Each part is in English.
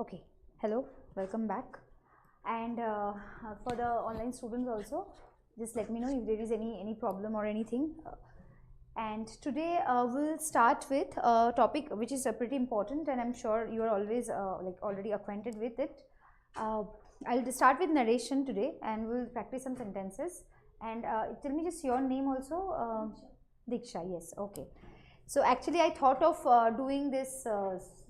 Okay, hello, welcome back. And for the online students also, just let me know if there is any problem or anything. And today we'll start with a topic which is pretty important, and I'm sure you are always already acquainted with it. I'll start with narration today, and we'll practice some sentences. And tell me just your name also. Diksha, yes, okay. So actually I thought of doing this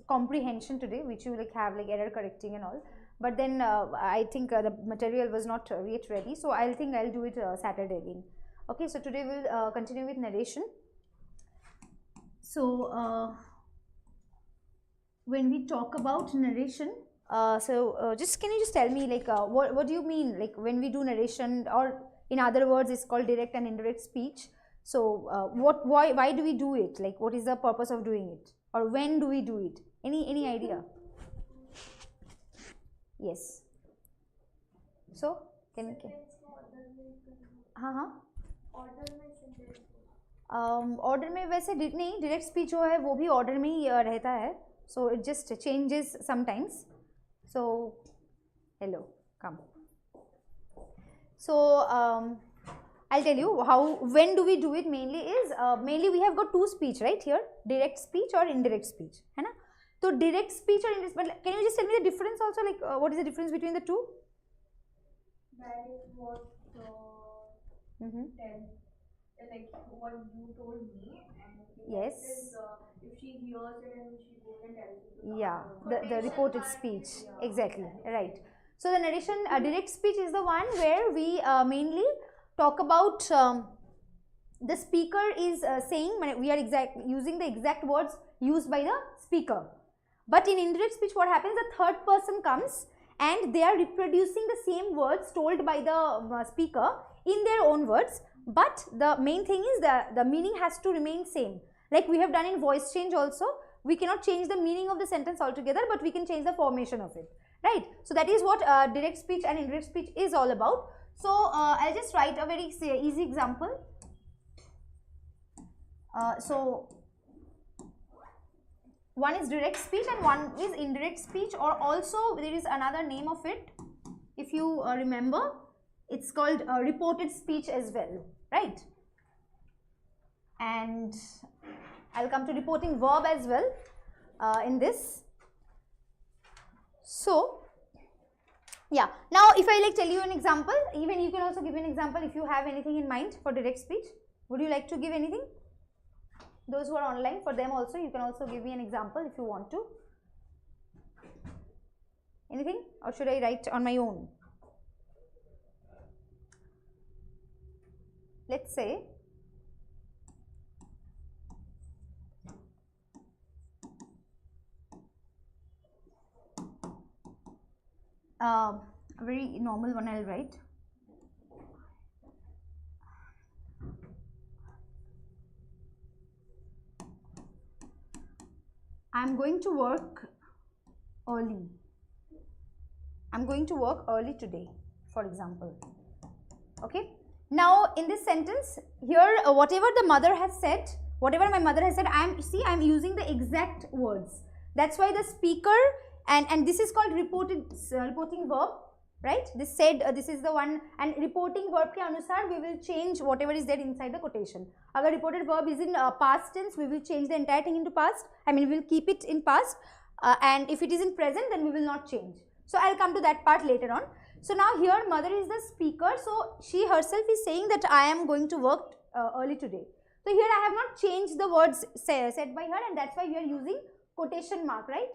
comprehension today, which you have error correcting and all, but then I think the material was not yet ready, so I'll do it Saturday again. Okay, so today we'll continue with narration. So when we talk about narration, just can you just tell me what do you mean when we do narration, or in other words it's called direct and indirect speech. So why do we do it? What is the purpose of doing it, or when do we do it? Any idea? Yes. So can you order में वैसे नहीं, direct speech जो है वो भी order में ही रहता है, so it just changes sometimes. So hello, come. So I'll tell you how when do we do it. Mainly is mainly we have got two speech right here, direct speech or indirect speech, है ना. So direct speech or indirect, but can you just tell me the difference also, what is the difference between the two? That is what what you told me, and yes, is, if she hears it and she goes and tells it. Yeah, the reported speech, yeah. Exactly, right. So the narration direct speech is the one where we mainly talk about the speaker is saying, we are using the exact words used by the speaker. But in indirect speech what happens, the third person comes and they are reproducing the same words told by the speaker in their own words, but the main thing is the meaning has to remain same. Like we have done in voice change also, we cannot change the meaning of the sentence altogether, but we can change the formation of it, right? So that is what direct speech and indirect speech is all about. So I'll just write a very easy example. So one is direct speech and one is indirect speech, or also there is another name of it, if you remember, it's called reported speech as well, right? And I'll come to reporting verb as well in this. So yeah, now if I tell you an example, even you can also give an example if you have anything in mind for direct speech. Would you like to give anything? Those who are online, for them also you can also give me an example if you want to. Anything, or should I write on my own? Let's say a very normal one I'll write. I'm going to work early. I'm going to work early today, for example. Okay. Now in this sentence here, whatever the mother has said, whatever my mother has said, I'm using the exact words. That's why the speaker, and this is called reporting verb, right? This said, this is the one, and reporting verb ke anusar we will change whatever is there inside the quotation. Agar reported verb is in past tense, we will change the entire thing into past. We will keep it in past, and if it is in present, then we will not change. So I'll come to that part later on. So now here mother is the speaker, so she herself is saying that I am going to work early today. So here I have not changed the words said by her, and that's why we are using quotation mark, right?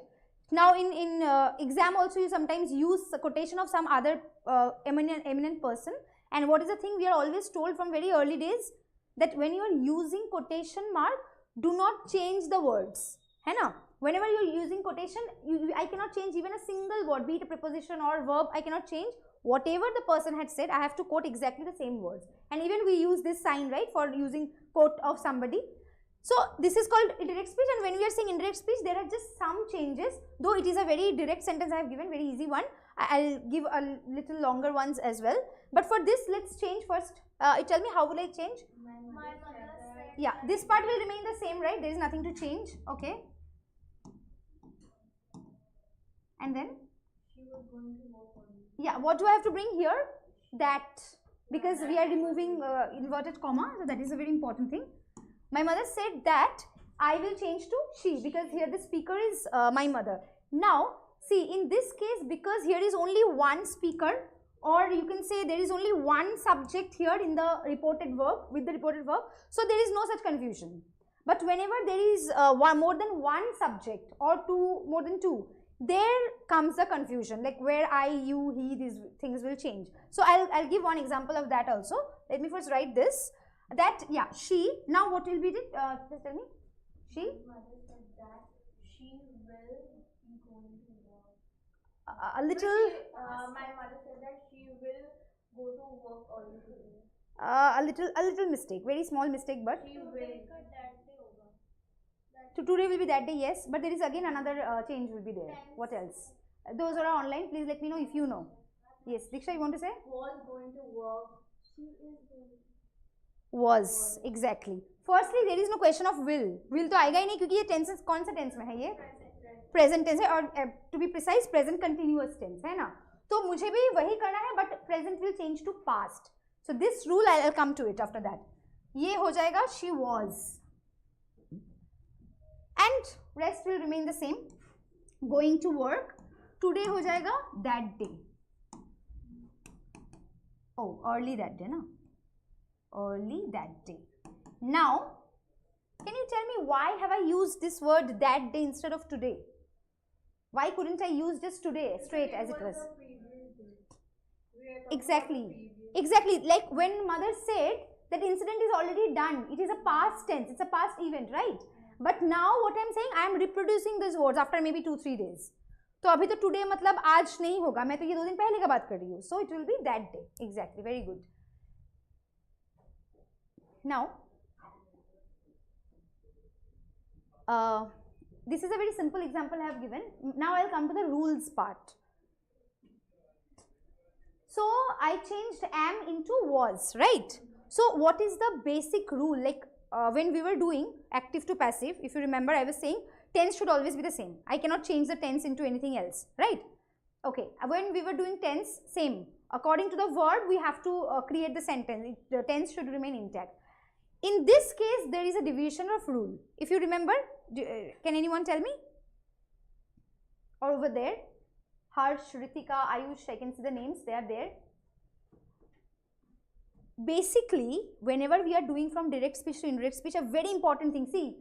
Now in exam also you sometimes use a quotation of some other eminent person, and what is the thing we are always told from very early days, that when you are using quotation mark, do not change the words, hai na? Whenever you are using quotation, I cannot change even a single word, be it a preposition or verb, I cannot change. Whatever the person had said, I have to quote exactly the same words. And even we use this sign, right, for using quote of somebody. So this is called indirect speech, and when we are saying indirect speech, there are just some changes, though it is a very direct sentence I have given, very easy one. I'll give a little longer ones as well. But for this, let's change first. Tell me, how will I change? My mother said. Yeah, this part will remain the same, right? There is nothing to change, okay. and then She was going to work early. yeah, what do I have to bring here? That, because we are removing inverted comma, so that is a very important thing. My mother said that. I will change to she because here the speaker is my mother. Now, see, in this case, because here is only one speaker, or you can say there is only one subject here in the reported verb, with the reported verb, so there is no such confusion. But whenever there is more than one subject or more than two, there comes the confusion, like where I, you, he, these things will change. So I'll give one example of that also. Let me first write this. That, yeah, she. Now what will be it? Just tell me. She? My mother said that she will be going to work. A little. My mother said that she will go to work early today. A little mistake, very small mistake, but She will. so today will be that day, yes, but there is again another change will be there. What else? Those who are online, please let me know if you know. Yes, Diksha, you want to say? Was going to work. She is going. Was, exactly. Firstly, there is no question of will. Will तो आएगा ही नहीं क्योंकि ये tenses कौन सा tense में है ये? Present tense है और to be precise present continuous tense है ना? तो मुझे भी वही करना है but present will change to past. So this rule I'll come to it after that. ये हो जाएगा she was. And rest will remain the same. Going to work. Today हो जाएगा that day. Oh, early that day ना? Early that day. Now, can you tell me why have I used this word that day instead of today? Why couldn't I use just today straight as it was? Exactly. Exactly. Like when mother said that incident is already done. It is a past tense. It's a past event, right? But now what I'm saying, I am reproducing these words after maybe 2-3 days. तो अभी तो today मतलब आज नहीं होगा. मैं तो ये 2 दिन पहले का बात कर रही हूँ. So it will be that day. Exactly. Very good. Now, this is a very simple example I have given. Now I'll come to the rules part. So I changed am into was, right? So what is the basic rule? Like when we were doing active to passive, if you remember, I was saying tense should always be the same. I cannot change the tense into anything else, right? Okay, when we were doing tense, same. According to the verb, we have to create the sentence. The tense should remain intact. In this case, there is a deviation of rule. If you remember, can anyone tell me? Or over there, Harsh, Ritika, Ayush, I can see the names, they are there. Basically, whenever we are doing from direct speech to indirect speech, a very important thing, see,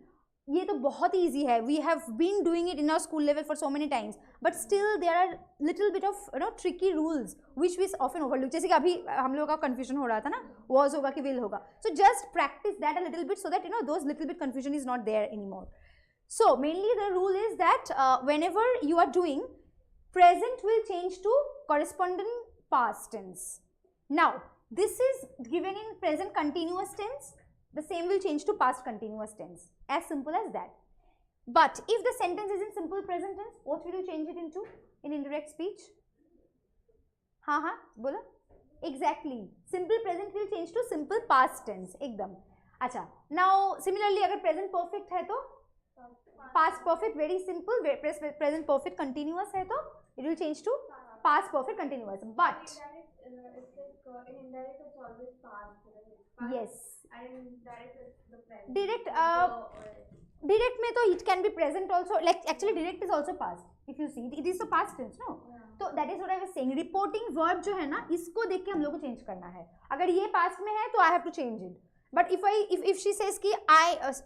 ये तो बहुत easy है. We have been doing it in our school level for so many times, but still there are little bit of tricky rules which we often overlook. जैसे कि अभी हम लोगों का confusion हो रहा था ना, was होगा कि will होगा. So just practice that a little bit so that those little bit confusion is not there anymore. So mainly the rule is that whenever you are doing, present will change to corresponding past tense. Now this is given in present continuous tense. The same will change to past continuous tense. As simple as that. But if the sentence is in simple present tense, what will you change it into in indirect speech? हाँ बोला? Exactly. Simple present will change to simple past tense. एकदम. अच्छा. Now similarly अगर present perfect है तो past perfect very simple. Present perfect continuous है तो it will change to past perfect continuous. But it's like in indirect it's always past. Right? Yes. And in direct it's the present. Direct में तो it can be present also. Like actually direct is also past. If you see, it is the past tense, no? तो that is what I was saying. Reporting verb जो है ना, इसको देख के हम लोग को change करना है. अगर ये past में है तो I have to change it. But if she says कि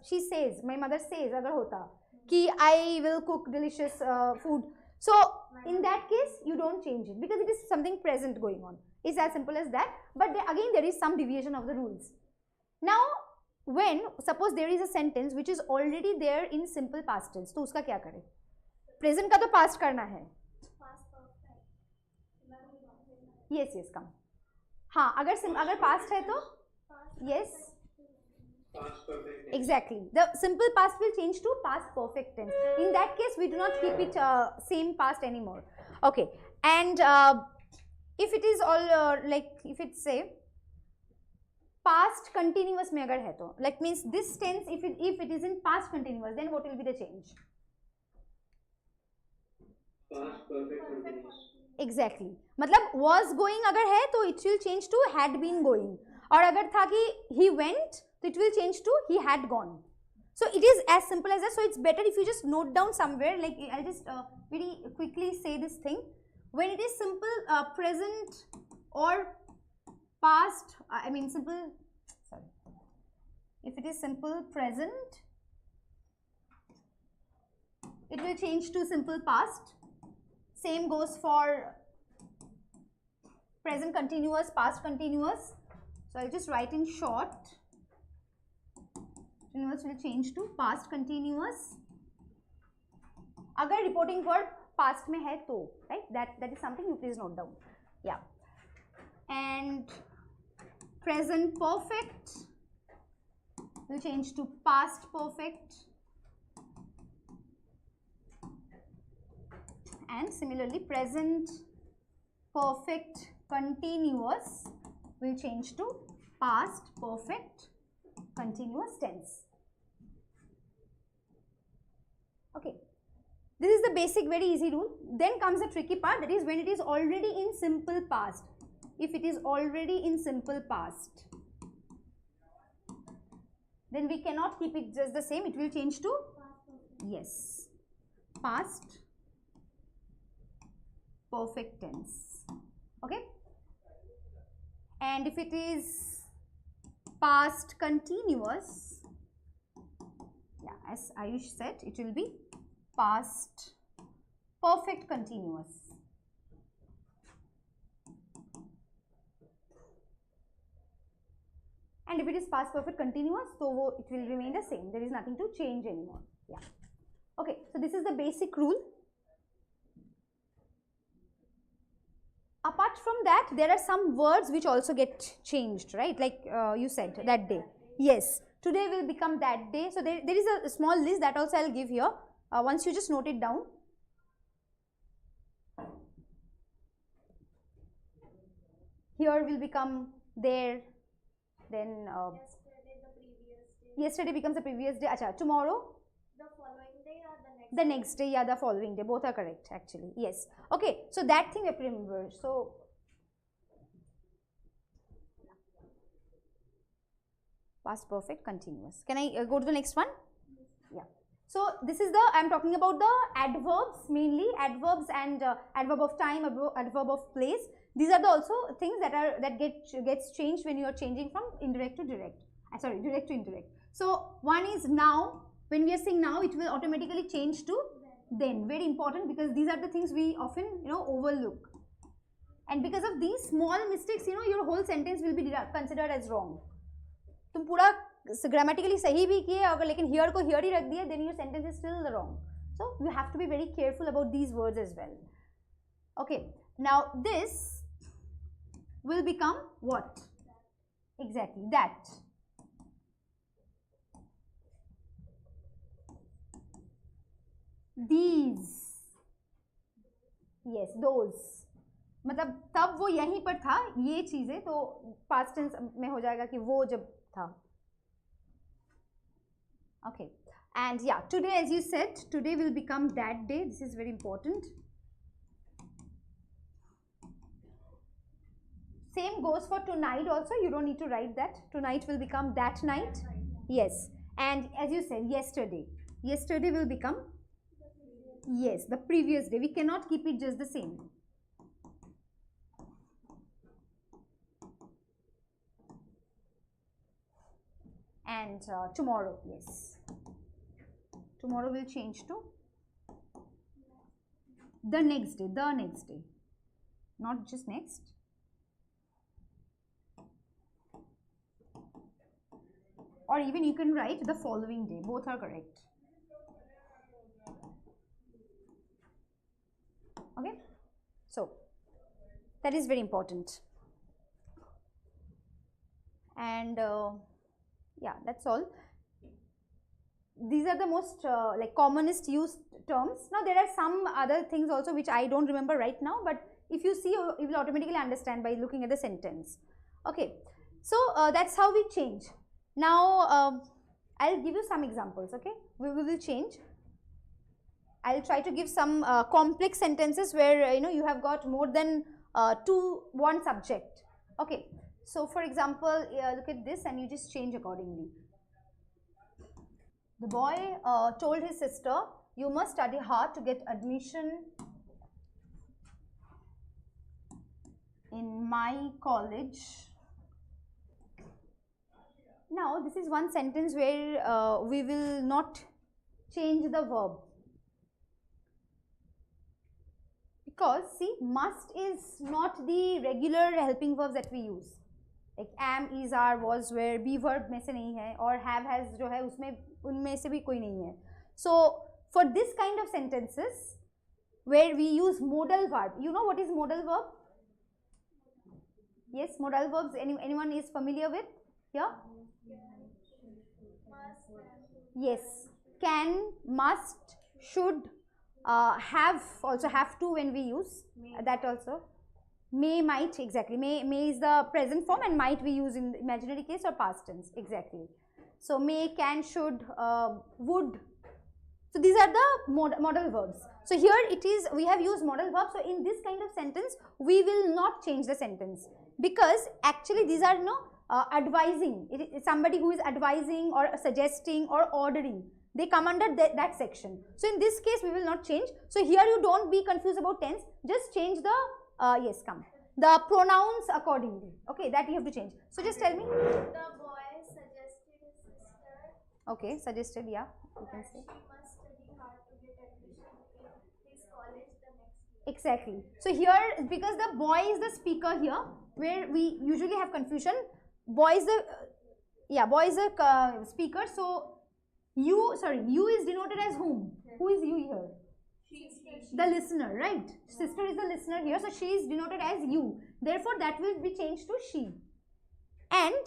she says, my mother says अगर होता कि I will cook delicious food. So in that case you don't change it because it is something present going on. It's as simple as that. But again there is some deviation of the rules. Now when suppose there is a sentence which is already there in simple past tense, तो उसका क्या करें? Present का तो past करना है. Yes, come. हाँ, अगर past है तो yes. Exactly. The simple past will change to past perfect tense. In that case, we do not keep it same past anymore. Okay. And if it is all like if it's say past continuous में अगर है तो like means this tense if it is in past continuous then what will be the change? Past perfect continuous. Exactly. मतलब was going अगर है तो it will change to had been going. और अगर था कि he went तो it will change to he had gone. So it is as simple as that. So it's better if you just note down somewhere. Like I'll just very quickly say this thing. When it is simple present or past, I mean simple. Sorry. If it is simple present, it will change to simple past. Same goes for present continuous, past continuous. So I'll just write in short. Continuous will change to past continuous. अगर reporting verb past में है तो, right? That is something you please note down. Yeah. And present perfect will change to past perfect. And similarly, present perfect continuous will change to past perfect continuous tense. Okay, this is the basic very easy rule. Then comes the tricky part, that is when it is already in simple past. If it is already in simple past, then we cannot keep it just the same. It will change to, yes, past perfect tense. Okay, and if it is past continuous, yeah, as Ayush said, it will be past perfect continuous. And if it is past perfect continuous, so it will remain the same. There is nothing to change anymore. Yeah. Okay, so this is the basic rule. Apart from that, there are some words which also get changed, right? Like you said, that day. Yes, today will become that day. So there is a small list that also I'll give here. Once you just note it down. Here will become there. Then yesterday becomes the previous day. Acha, tomorrow? The following day or the next The next day, yeah, the following day. Both are correct, actually. Yes. Okay, so that thing we have to remember. So, past perfect continuous. Can I go to the next one? Yeah. So, this is the, I am talking about the adverbs mainly, adverbs and adverb of time, adverb of place. These are the also things that gets changed when you are changing from indirect to direct. Sorry, direct to indirect. So, one is now. When we are saying now, it will automatically change to then. Very important, because these are the things we often overlook. And because of these small mistakes, your whole sentence will be considered as wrong. तुम पूरा grammatically सही भी किए अगर लेकिन here को here ही रख दिए, then your sentence is still wrong. So you have to be very careful about these words as well. Okay, now this will become what? Exactly, that. These, yes, those. मतलब तब वो यहीं पर था ये चीजें, तो past tense में हो जाएगा कि वो जब था. Okay, and yeah, today, as you said, today will become that day. This is very important. Same goes for tonight also. You don't need to write that. Tonight will become that night. Yes, and as you said, yesterday. Yesterday will become, yes, the previous day. We cannot keep it just the same. And tomorrow, yes. Tomorrow will change to the next day, not just next. Or even you can write the following day, both are correct. Okay, so that is very important. And yeah, that's all. These are the most like commonest used terms. Now there are some other things also which I don't remember right now, but if you see, you will automatically understand by looking at the sentence. Okay, so that's how we change. Now I'll give you some examples. Okay, we will change. I'll try to give some complex sentences where you have got more than one subject. Okay, so for example, look at this and you just change accordingly. The boy told his sister, you must study hard to get admission in my college. Now this is one sentence where we will not change the verb, because see, must is not the regular helping verbs that we use. Like am, is, are, was, were, be verb में से नहीं है, और have, has जो है उसमें उनमें से भी कोई नहीं है. So for this kind of sentences where we use modal verb, you know what is modal verb? Yes, modal verbs. Anyone is familiar with? Yeah. Yes, can, must, should, have, also have to when we use that also. May, might, exactly. May is the present form and might we use in the imaginary case or past tense, exactly. So may, can, should, would. So these are the modal verbs. So here it is, we have used modal verbs. So in this kind of sentence, we will not change the sentence, because actually these are advising. It is somebody who is advising or suggesting or ordering. They come under that section. So in this case, we will not change. So here you don't be confused about tense. Just change the the pronouns accordingly. Okay, that you have to change. So just tell me. The boy suggested his sister. Okay, suggested, yeah. You can say. She must study hard to get admission in his college the next year. Exactly. So here, because the boy is the speaker here, where we usually have confusion. Boy is the boy is a speaker. So you is denoted as whom? Who is you here? The listener, right? Sister is the listener here, so she is denoted as you. Therefore, that will be changed to she. And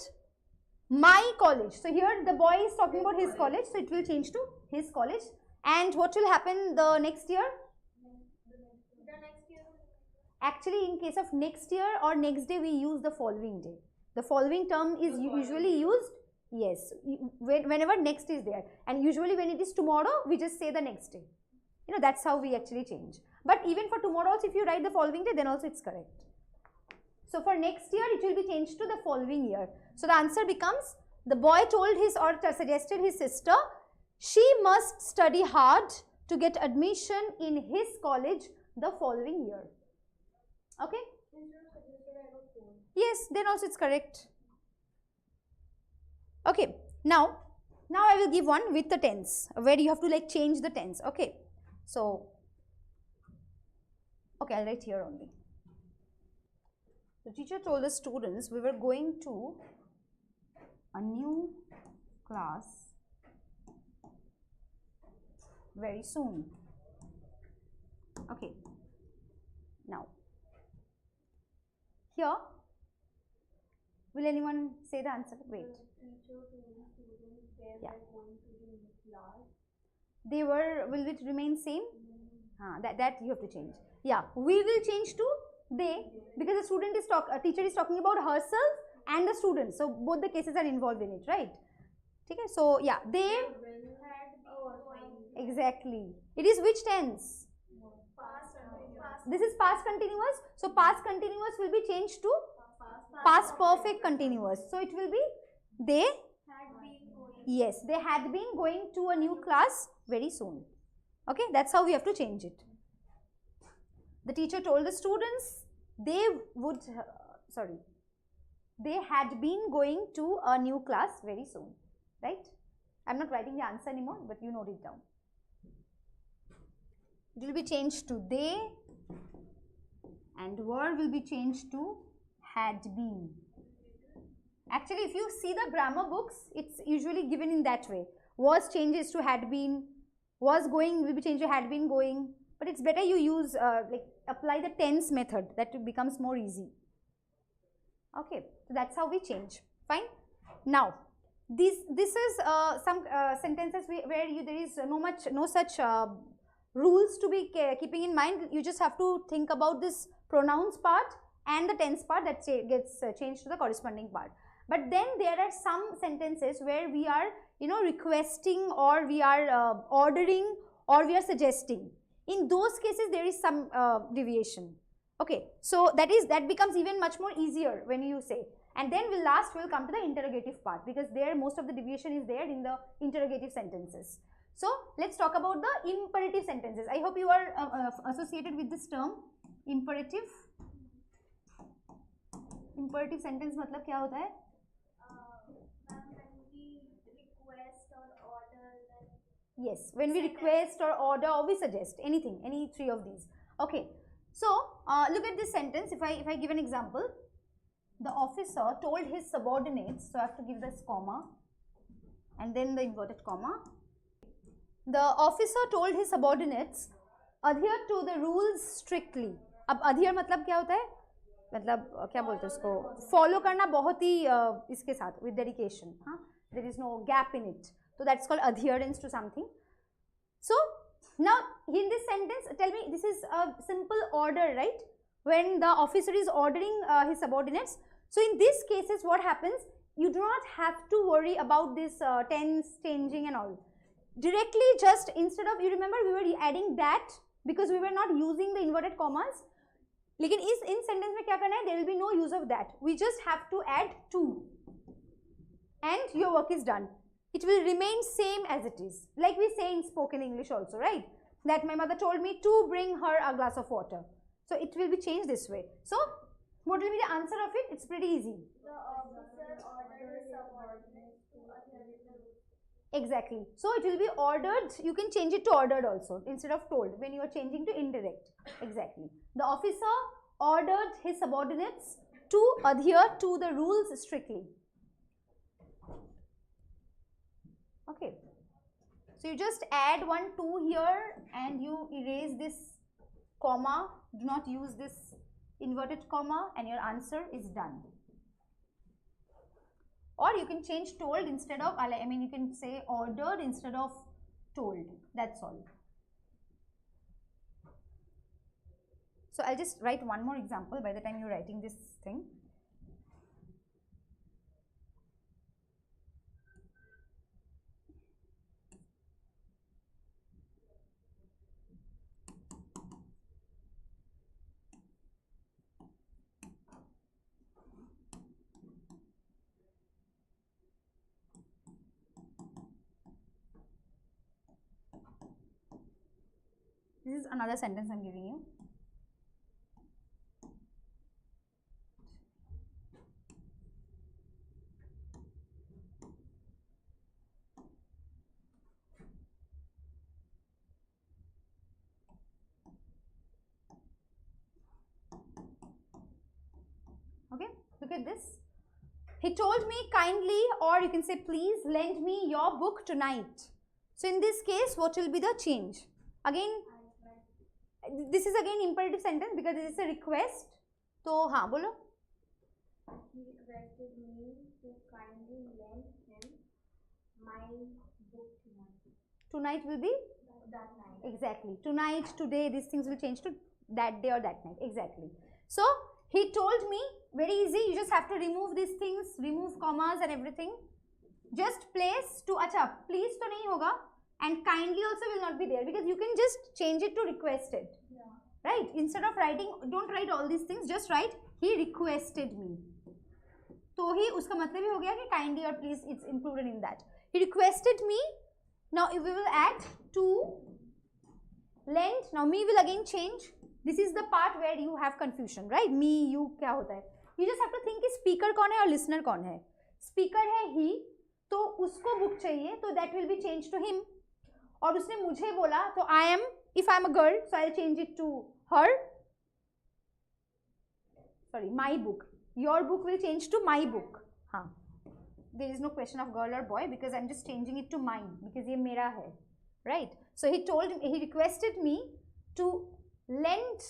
my college. So here the boy is talking about his college, so it will change to his college. And what will happen the next year? The next year. Actually, in case of next year or next day, we use the following day. The following term is usually used, yes, whenever next is there. And usually when it is tomorrow, we just say the next day. That's how we actually change. But even for tomorrow also, if you write the following day, then also it's correct. So for next year, it will be changed to the following year. So the answer becomes, the boy told his or suggested his sister, she must study hard to get admission in his college the following year. Okay? Yes, then also it's correct. Okay, now I will give one with the tense, where you have to like change the tense. Okay, so okay, I'll write here only. The teacher told the students we were going to a new class very soon. Okay, now here, will anyone say the answer? Wait. Yeah. They were, will it remain same? That you have to change. Yeah, we will change to they, because the student is teacher is talking about herself and the student. So both the cases are involved in it, right? Okay, so yeah, they. Exactly. It is which tense? This is past continuous. So past continuous will be changed to past perfect continuous. So it will be they. Yes, they had been going to a new class very soon. Okay, that's how we have to change it. The teacher told the students they had been going to a new class very soon, right? I'm not writing the answer anymore, but you note it down. It will be changed to they, and were will be changed to had been. Actually, if you see the grammar books, it's usually given in that way. Was changes to had been, was going will be changed to had been going. But it's better you use, apply the tense method, that becomes more easy. Okay, so that's how we change. Fine. Now, this is some sentences where there is no such rules to be keeping in mind. You just have to think about this pronouns part and the tense part that gets changed to the corresponding part. But then there are some sentences where we are, requesting, or we are ordering, or we are suggesting. In those cases there is some deviation. Okay, so that becomes even much more easier when you say. And then we'll come to the interrogative part, because there most of the deviation is there in the interrogative sentences. So let's talk about the imperative sentences. I hope you are associated with this term, imperative. Imperative sentence मतलब क्या होता है? Yes, when we request or order or we suggest anything, any three of these. Okay, so look at this sentence. If I give an example, the officer told his subordinates, so I have to give this comma and then the inverted comma. The officer told his subordinates adhere to the rules strictly. अब adhere मतलब क्या होता है? मतलब क्या बोलते हैं उसको, फॉलो करना बहुत ही इसके साथ with dedication. हाँ, there is no gap in it. So that's called adherence to something. So now in this sentence, tell me, this is a simple order, right? When the officer is ordering his subordinates. So in these cases, what happens? You do not have to worry about this tense changing and all. Directly, just instead of, you remember we were adding that because we were not using the inverted commas. लेकिन इस इन sentence में क्या करना है? There will be no use of that. We just have to add to, and your work is done. It will remain same as it is, like we say in spoken English also, right? That my mother told me to bring her a glass of water. So it will be changed this way. So what will be the answer of it? It's pretty easy. The officer ordered his subordinates to adhere to the rules. Exactly. So it will be ordered. You can change it to ordered also instead of told when you are changing to indirect. Exactly. The officer ordered his subordinates to adhere to the rules strictly. Okay, so you just add 1 2 here and you erase this comma, do not use this inverted comma, and your answer is done. Or you can change told instead of, I mean you can say ordered instead of told, that's all. So I'll just write one more example by the time you're writing this thing. This is another sentence I'm giving you. Okay, look at this. He told me kindly, or you can say please lend me your book tonight. So in this case, what will be the change? Again, this is again imperative sentence because this is a request. तो हाँ बोलो. He requested me to kindly lend him my book tonight. Tonight will be that night. Exactly. Tonight, today, these things will change to that day or that night. Exactly. So he told me, very easy. You just have to remove these things, remove commas and everything. Just place to, अच्छा, please तो नहीं होगा, and kindly also will not be there because you can just change it to requested. Yeah. Right? Instead of writing, don't write all these things. Just write he requested me. तो ही उसका मतलब ही हो गया कि kindly or please, it's included in that. He requested me. Now if we will add to lend. Now me will again change. This is the part where you have confusion, right? Me, you, क्या होता है? You just have to think कि speaker कौन है और listener कौन है. Speaker है he, तो उसको book चाहिए, तो that will be changed to him. और उसने मुझे बोला, तो I am, if I am a girl, so I'll change it to her. Sorry, my book. Your book will change to my book. हाँ. There is no question of girl or boy because I'm just changing it to mine because ये मेरा है, right? So he requested me to lend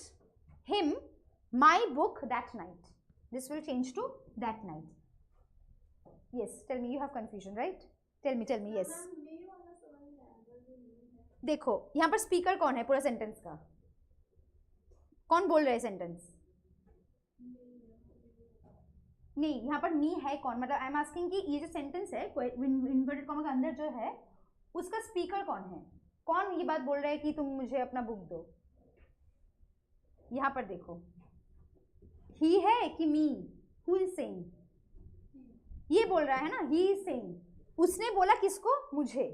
him my book that night. This will change to that night. Yes, tell me, you have confusion, right? Tell me, yes. देखो यहाँ पर speaker कौन है पूरा sentence का? कौन बोल रहा है सेंटेंस? नहीं, यहाँ पर मी है कौन? मतलब आई एम आस्किंग कि ये जो सेंटेंस है इन्वर्टेड कॉमा के अंदर जो है उसका स्पीकर कौन है? कौन ये बात बोल रहा है कि तुम मुझे अपना बुक दो? यहाँ पर देखो, ही है कि मी? Who is saying? ये बोल रहा है ना, ही इज सेइंग. उसने बोला किसको? मुझे.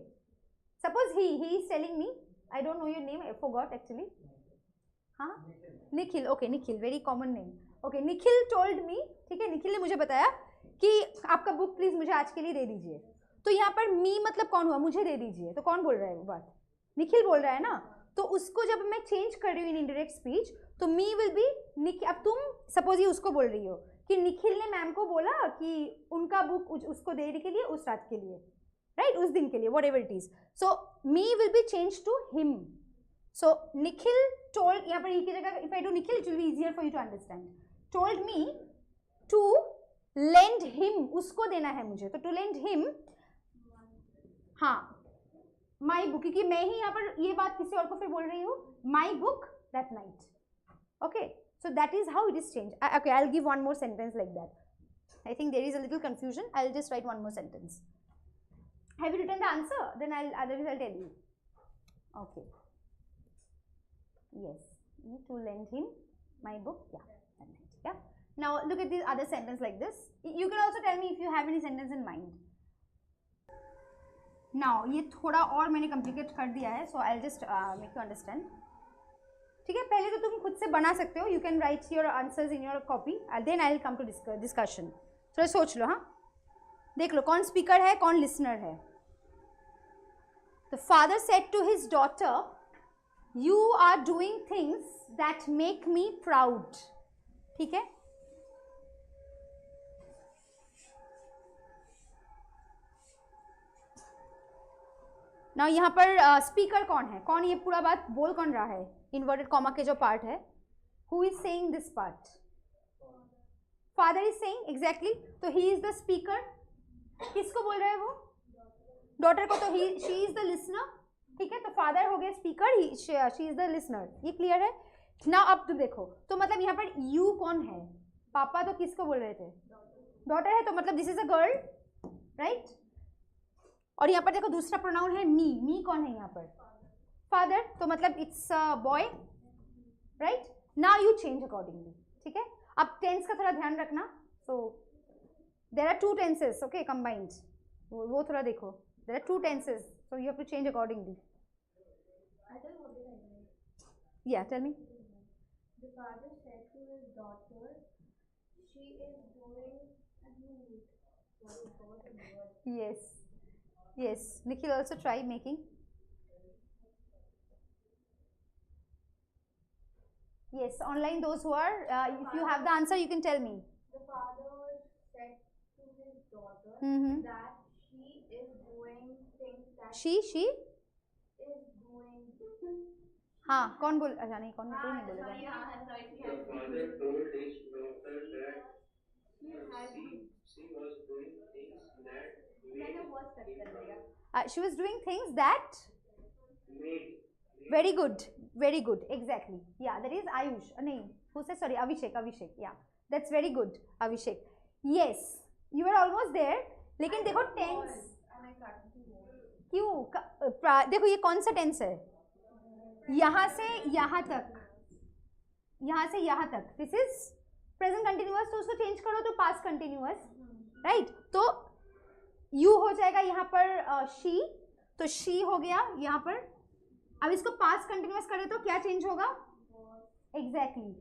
Suppose he is telling me, I don't know your name, I forgot actually. हाँ, Nikhil. Okay, Nikhil, very common name. Okay, Nikhil told me, ठीक है, निखिल ने मुझे बताया कि आपका बुक प्लीज मुझे आज के लिए दे दीजिए. तो यहाँ पर मी मतलब कौन हुआ? मुझे दे दीजिए. तो कौन बोल रहा है वो बात? निखिल बोल रहा है ना. तो उसको जब मैं चेंज कर रही हूँ इन इनडायरेक्ट स्पीच, तो मी विल बी निखिल. अब तुम सपोज ये उसको बोल रही हो कि निखिल ने मैम को बोला कि उनका बुक उसको देने के लिए उस रात के लिए, राइट, उस दिन के लिए, whatever it is. So me will be change to him. So Nikhil told, यहाँ पर ही की जगह if I do Nikhil, it will be easier for you to understand. Told me to lend him, उसको देना है मुझे. तो टू लेंड हिम, हाँ, माई बुक, क्योंकि मैं ही यहाँ पर ये बात किसी और को फिर बोल रही हूँ, my book that night. Okay, so that is how it is changed. Okay, I'll give one more sentence like that. I think there is a little confusion. I'll just write one more sentence. Have you written the answer? Then otherwise I'll tell you. Okay. Yes, need to lend him my book. Yeah, that night. Yeah. Now look at this other sentence like this. You can also tell me if you have any sentence in mind. Now ये थोड़ा और मैंने complicate कर दिया है, so I'll just make you understand. ठीक है, पहले तो तुम खुद से बना सकते हो. You can write your answers in your copy, then I will come to discussion. थोड़ा सोच लो. हाँ, देख लो कौन स्पीकर है, कौन लिसनर है. The father said to his daughter, you are doing things that make me proud. ठीक है, ना यहाँ पर स्पीकर कौन है, कौन ये पूरा बात बोल कौन रहा है? इन्वर्टेड कॉमा के जो पार्ट है, who is saying this part? Father is saying, exactly. तो ही इज द स्पीकर. किसको बोल रहा है वो? डॉटर को. तो ही, शी इज द लिसनर. ठीक है, तो फादर हो गया speaker, she is the listener. ये क्लियर है ना? अब तुम देखो, तो मतलब यहाँ पर यू कौन है? पापा तो किसको बोल रहे थे? डॉटर है, तो मतलब this is a girl, right. और यहाँ पर देखो दूसरा प्रोनाउन है मी. मी कौन है यहाँ पर? फादर. तो मतलब it's boy, right. Now you change accordingly. ठीक है, अब टेंस का थोड़ा ध्यान रखना. So there are two tenses, okay, combined. वो थोड़ा देखो, there are two tenses, so you have to change accordingly. या tell me. The father said to his daughter, she is doing a need. Yes. Yes, Nikhil also try making. Yes, online those who are, if you have the answer, you can tell me. The father said to his daughter that she is doing things that She is doing. हाँ, कौन बोल? अच्छा नहीं, कोई नहीं बोलेगा. The father told his daughter that she was doing things that she was doing things that made. Very good, very good, exactly. Yeah, that is Ayush. नहीं, who said? Sorry, Abhishek. Yeah, that's very good, Abhishek. Yes, you were almost there. लेकिन देखो tense क्यों? देखो ये कौन सा tense है? यहाँ से यहाँ तक, यहाँ से यहाँ तक, दिस इज प्रेजेंट कंटिन्यूअस. तो उसको चेंज करो तो पास्ट कंटिन्यूअस, राइट. तो यू हो जाएगा यहाँ पर शी, तो शी हो गया यहाँ पर. अब इसको पास्ट कंटिन्यूअस करें तो क्या चेंज होगा? एग्जैक्टली,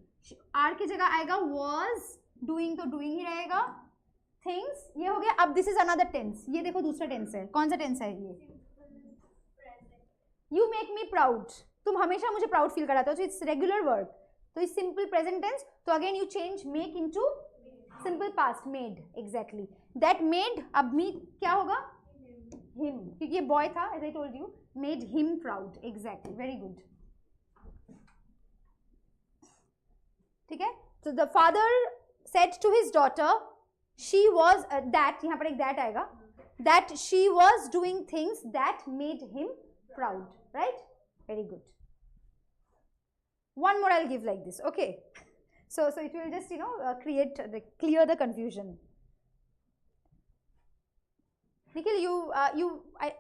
आर की जगह आएगा वॉज. डूइंग तो डूइंग ही रहेगा. थिंग्स ये हो गया. अब दिस इज अनदर टेंस. ये देखो दूसरा टेंस है. कौन सा टेंस है ये? You make me proud. तुम हमेशा मुझे प्राउड फील कराते हो. तो इट्स रेगुलर वर्ब. तो इट्स सिंपल प्रेजेंट टेंस. तो again you change make into simple past, made. Exactly, that made. अब मी क्या होगा? हिम, क्योंकि ये बॉय था, as I told you. Made him proud. Exactly, very good. ठीक है, तो the father said to his daughter, she was that, यहाँ पर एक दैट आएगा, that she was doing things that made him proud, right. Very good. One more I'll give like this, okay. So it will just, clear the confusion. Nikhil, you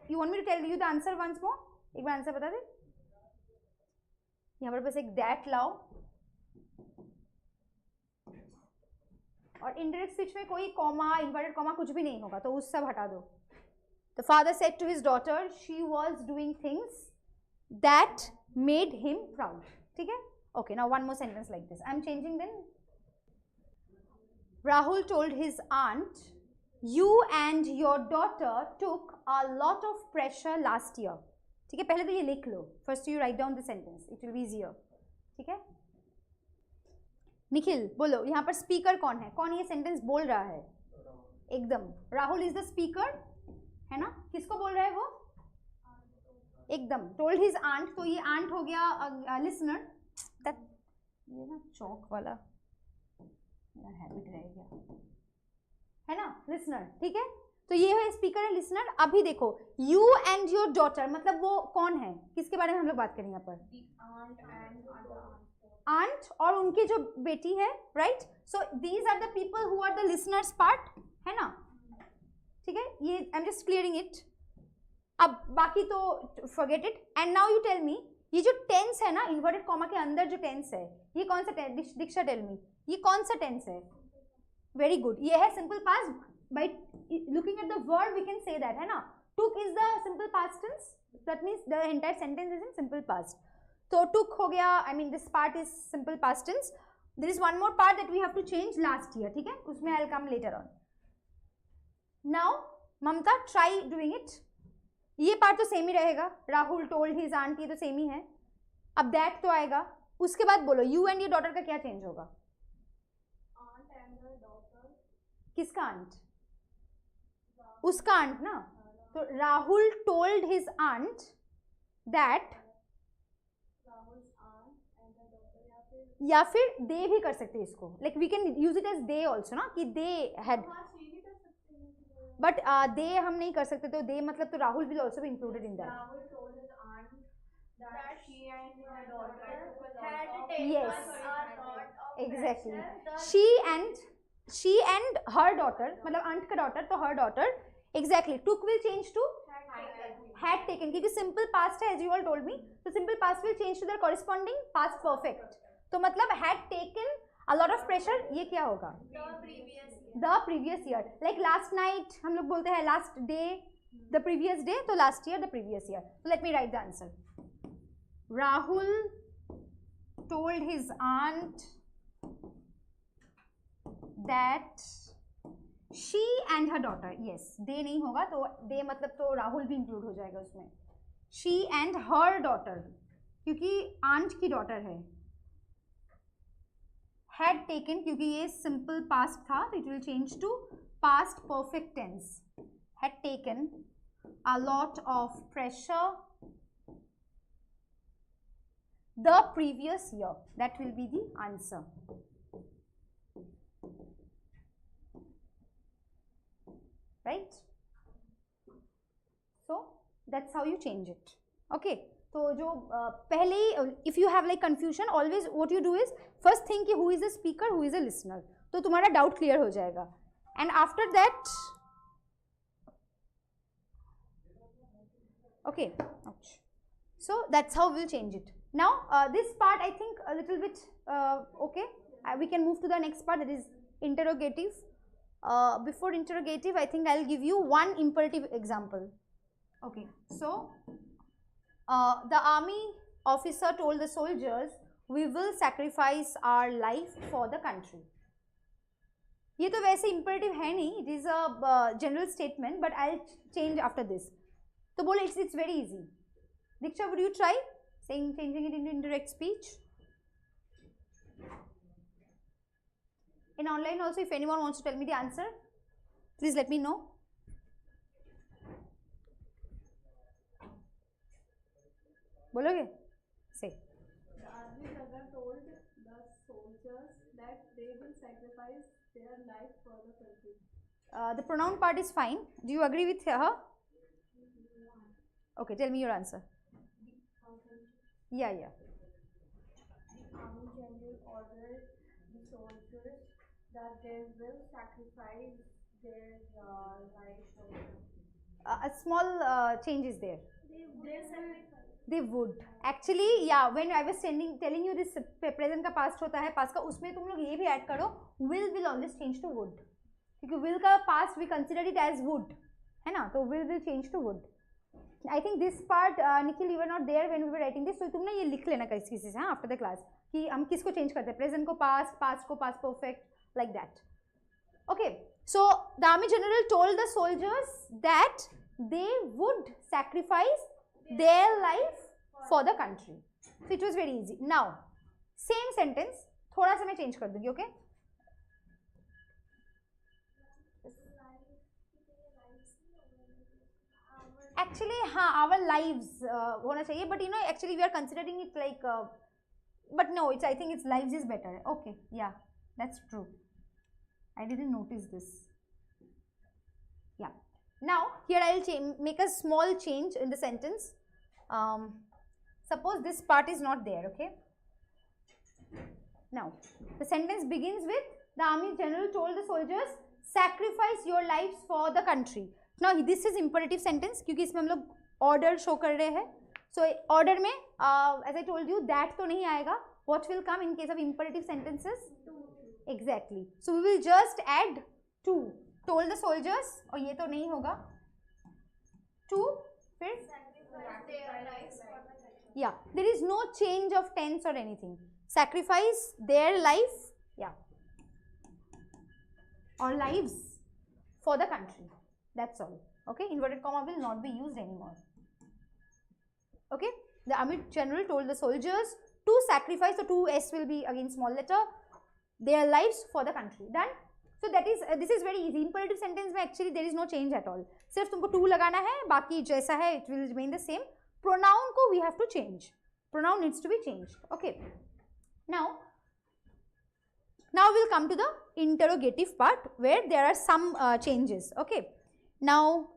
want me to tell you the answer once more? एक बार answer बता दे। यहाँ पर बस एक that लाओ और indirect speech में कोई कॉमा, इन्वर्टेड कॉमा कुछ भी नहीं होगा, तो उस सब हटा दो। The father said to his daughter, she was doing things that made him proud. ठीक है? Okay, now one more sentence like this. I'm changing then. Rahul told his aunt, you and your daughter took a lot of pressure last year. ठीक है? पहले तो ये लिख लो. First you write down the sentence. It will be easier. ठीक है? निखिल बोलो, यहाँ पर स्पीकर कौन है? कौन ये सेंटेंस बोल रहा है? एकदम राहुल इज द स्पीकर, है ना? किसको बोल रहा है वो? एकदम टोल्ड हिज आंट, तो ये आंट हो गया लिसनर। ये ना चौक वाला मेरा हैबिट रह गया, है ना? लिसनर, ठीक है? तो ये है स्पीकर है, लिसनर। अभी देखो यू एंड योर डॉटर, मतलब वो कौन है, किसके बारे में हम लोग बात करेंगे यहाँ पर? आंट और उनकी जो बेटी है, right? So these are the people who are the listeners part, है ना? ठीक है, ये I am just clearing it. अब बाकी तो forget it. And now you tell me, ये जो टेंस है ना, इन्वर्टेड कॉमा के अंदर जो टेंस है, ये कौन सा टेंस? दीक्षा टेल मी, ये कौन सा टेंस है? वेरी गुड, ये है simple past. By looking at the word we can say that, है ना? Took is the simple past tense, that means the entire sentence is in simple past. तो took हो गया, I mean this part is simple past tense. There is one more part that we have to change last year, ठीक है? उसमें I will come later on. Now Mamta try doing it. ये part तो same ही रहेगा, Rahul told his aunt, ये तो same ही है। अब दैट तो आएगा, उसके बाद बोलो यू एंड योर डॉटर का क्या चेंज होगा? Aunt and her daughter. किसका आंट? उसका आंट ना। तो Rahul told his aunt that, Rahul's aunt and her daughter, या फिर दे भी कर सकते हैं इसको, like we can use it as they also ना, कि दे हैड, बट दे हम नहीं कर सकते, तो दे मतलब तो Rahul will also be included in that. Rahul told his aunt that she and her daughter had Yes. a lot of Exactly. pressure. She and her daughter, मतलब आंट का daughter, तो her daughter, exactly. Took will change to had taken, क्योंकि simple past है, as you all told me, तो simple past will change to the corresponding past perfect. तो मतलब had taken a lot of pressure, ये क्या होगा? The previous year. Like last night हम लोग बोलते हैं last day, the previous day, तो last year, the previous year. So let me write the answer. Rahul told his aunt that she and her daughter, yes, they नहीं होगा, तो they मतलब तो राहुल भी इंक्लूड हो जाएगा उसमें। she and her daughter, क्योंकि aunt की daughter है। had taken, क्योंकि ये simple past था, तो it will change to past perfect tense. had taken a lot of pressure the previous year. That will be the answer. Right? So that's how you change it. Okay. तो जो पहले ही, if you have like confusion, always what you do is first think कि who is a speaker, who is a listener. तो तुम्हारा doubt clear हो जाएगा. And after that, okay. Ouch. So that's how we'll change it. Now this part I think a little bit okay. We can move to the next part, that is interrogative. Before interrogative, I think I'll give you one imperative example. Okay. So the army officer told the soldiers, we will sacrifice our life for the country. ये तो वैसे imperative है नहीं, it is a general statement, but I'll change after this. तो बोले it's very easy. Diksha, would you try changing it into indirect speech? In online also, if anyone wants to tell me the answer, please let me know. बोलोगे? Say. The army colonel told the soldiers that they will sacrifice their life for the country. The pronoun part is fine. Do you agree with her? Okay, tell me your answer. Yeah. The army general ordered the soldiers that they will sacrifice their life for the country. A small change is there. They would. Actually, yeah, when I was telling you this present का past होता है, past का उसमें तुम लोग ये भी add करो, will always change to would. क्योंकि will का past we consider it as would, है ना? तो will change to would. I think this part, Nikhil, you were not there when we were writing this, so तुम ना ये लिख लेना किसी से, हाँ, after the class, कि हम किसको change करते हैं, present को past, past को past perfect, like that. Okay, so the army general told the soldiers that they would sacrifice their life for the country. So it was very easy. Now, same sentence, थोड़ा सा मैं change कर दूँगी, okay? Actually, हाँ, our lives होना चाहिए, but you know, actually we are considering it like, but no, I think it's lives is better. Okay, yeah, that's true. I didn't notice this. Yeah. Now, here I will make a small change in the sentence. Suppose this part is not there, okay? Now, the sentence begins with, the army general told the soldiers, sacrifice your lives for the country. Now, this is imperative sentence, क्योंकि इसमें हम लोग order show कर रहे हैं. So, order में, as I told you, that तो नहीं आएगा. What will come in case of imperative sentences? Exactly. So, we will just add to. Told the soldiers, और ये तो नहीं होगा. To, फिर? Yeah, there is no change of tense or anything. Sacrifice their life, yeah, or lives for the country. That's all. Okay, inverted comma will not be used anymore. Okay, the army general told the soldiers to sacrifice, so 2s will be again small letter, their lives for the country. Done. So that is this is very easy. Imperative sentence में actually there is no change at all. सिर्फ तुमको to लगाना है, बाकी जैसा है it will remain the same. Pronoun को we have to change. Pronoun needs to be changed. Okay. Now we'll come to the interrogative part where there are some changes. Okay. Now,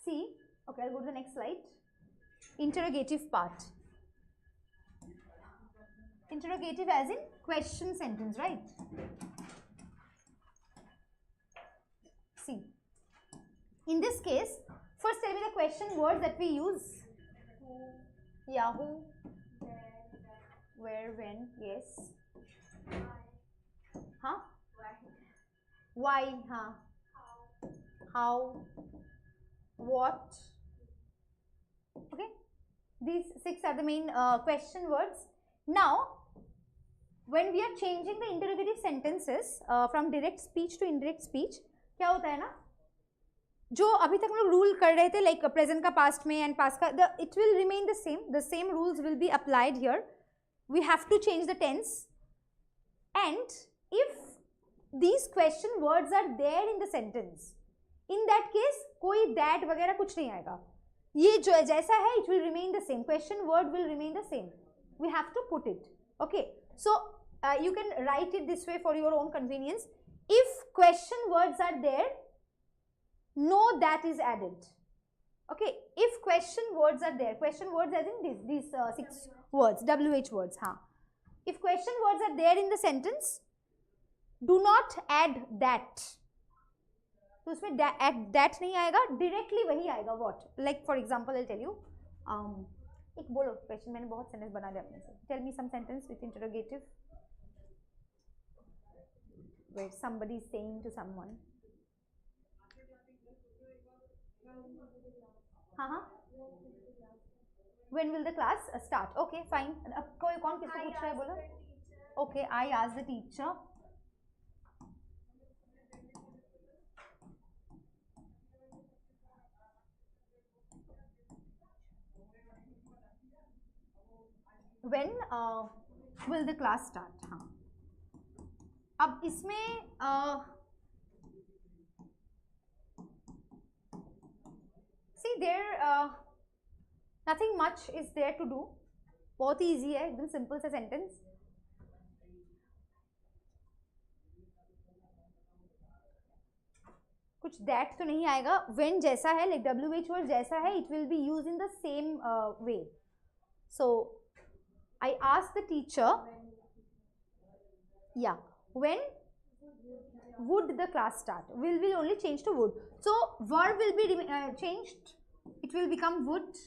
see, okay, I'll go to the next slide. Interrogative part. Interrogative as in question sentence, right? See, in this case, first tell me the question words that we use. Who, yeah, who, where, when, yes. Huh? Why, huh? How, what. Okay, these 6 are the main question words. Now, when we are changing the interrogative sentences from direct speech to indirect speech, क्या होता है ना, जो अभी तक हम लोग rule कर रहे थे, like present का past में and past का, it will remain the same rules will be applied here. We have to change the tense, and if these question words are there in the sentence, in that case कोई that वगैरह कुछ नहीं आएगा. ये जो जैसा है it will remain the same. Question word will remain the same. We have to put it. Okay. So you can write it this way for your own convenience. If question words are there, no that is added. Okay. If question words are there, question words as in these 6 words, WH words. हाँ. If question words are there in the sentence, do not add that. तो उसमें that नहीं आएगा, directly वही आएगा. What? Like for example, I'll tell you. एक बोलो question, मैंने बहुत sentence बना लिया अपने से. Tell me some sentence with interrogative, where somebody is saying to someone. हाँ. When will the class start? Okay, fine. अब कोई कौन किसको पूछ रहा है बोलो? Okay, I asked the teacher. When will the class start? हाँ. अब इसमें see there nothing much is there to do. बहुत ही easy है, एकदम simple सा sentence. कुछ that तो नहीं आएगा. When जैसा है, like WH word जैसा है, it will be used in the same way. So I asked the teacher, yeah, when would the class start? Will only change to would. So verb will be changed it will become would.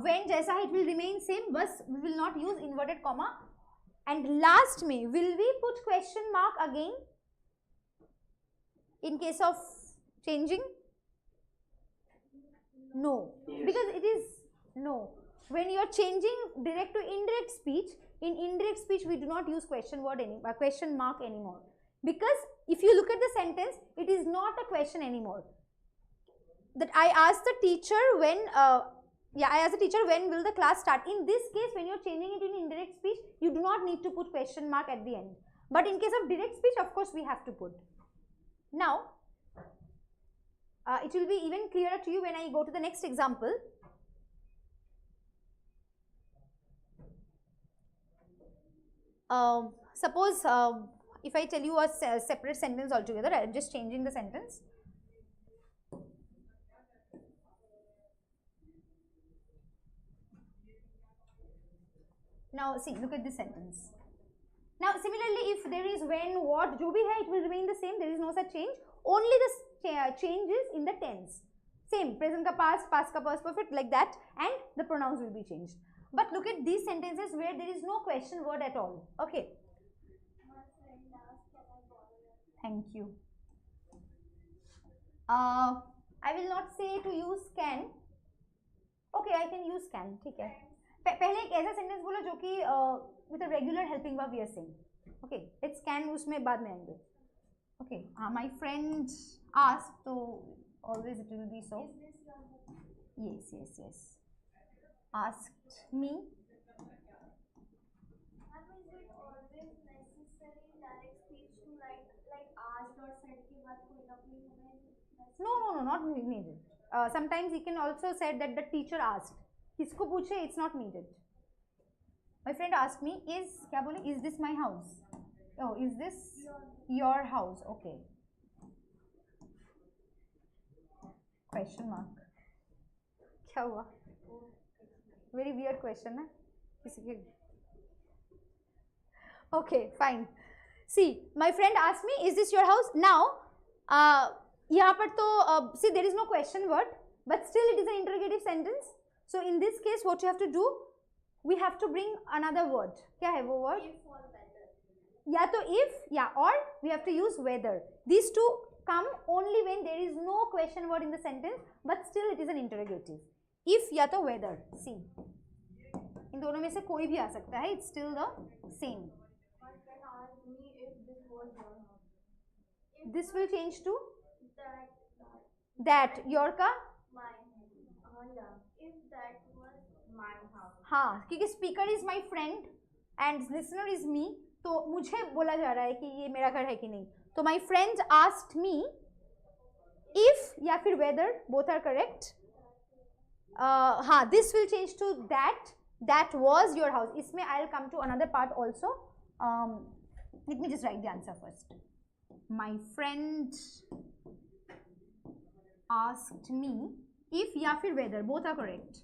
When जैसा है it will remain same, बस we will not use inverted comma. And last में will we put question mark again in case of changing? No, because it is no. When you are changing direct to indirect speech, in indirect speech we do not use question mark anymore, because if you look at the sentence, it is not a question anymore. That I asked the teacher when I asked the teacher when will the class start. In this case, when you're changing it in indirect speech, you do not need to put question mark at the end. But in case of direct speech, of course, we have to put. Now, it will be even clearer to you when I go to the next example. Suppose if I tell you a separate sentence altogether, I am just changing the sentence. Now see, look at this sentence. Now similarly, if there is when, what, jo bhi hai, it will remain the same. There is no such change. Only the change is in the tense. Same, present ka past ka past perfect, like that, and the pronouns will be changed. But look at these sentences where there is no question word at all. Okay. Thank you. I will not say to use can. Okay, I can use can. ठीक है. पहले एक ऐसा sentence बोलो जो कि with a regular helping verb we are saying. Okay, let's can उसमें बाद में आएंगे. Okay, my friend asked, so always it will be so. Yes, yes, yes. Asked me. Is it always necessary in direct speech to like asked or said के बाद कोई ना कोई हमें? No, not needed. Sometimes he can also say that the teacher asked. किसको पूछे, it's not needed. My friend asked me, क्या बोले, is this my house? Oh, is this your house? Okay. Question mark. क्या हुआ? Very weird question, ना? Okay, fine. See, my friend asked me, is this your house? Now, यहाँ पर तो see there is no question word, but still it is an interrogative sentence. So in this case, what you have to do, we have to bring another word. क्या है वो word? If or whether. या तो if, या or we have to use whether. These two come only when there is no question word in the sentence, but still it is an interrogative. If या तो whether. See, इन दोनों में से कोई भी आ सकता है. It's still the same. My friend asked me if this was your house. This will change to that your का mine. Yeah. If that was my house. हाँ, क्योंकि speaker is my friend and listener is me, तो मुझे बोला जा रहा है कि ये मेरा घर है कि नहीं. तो my friend asked me if या फिर whether, both are correct. हाँ, this will change to that was your house. इसमें I'll come to another part also. Let me just write the answer first. My friend asked me if या फिर whether, both are correct.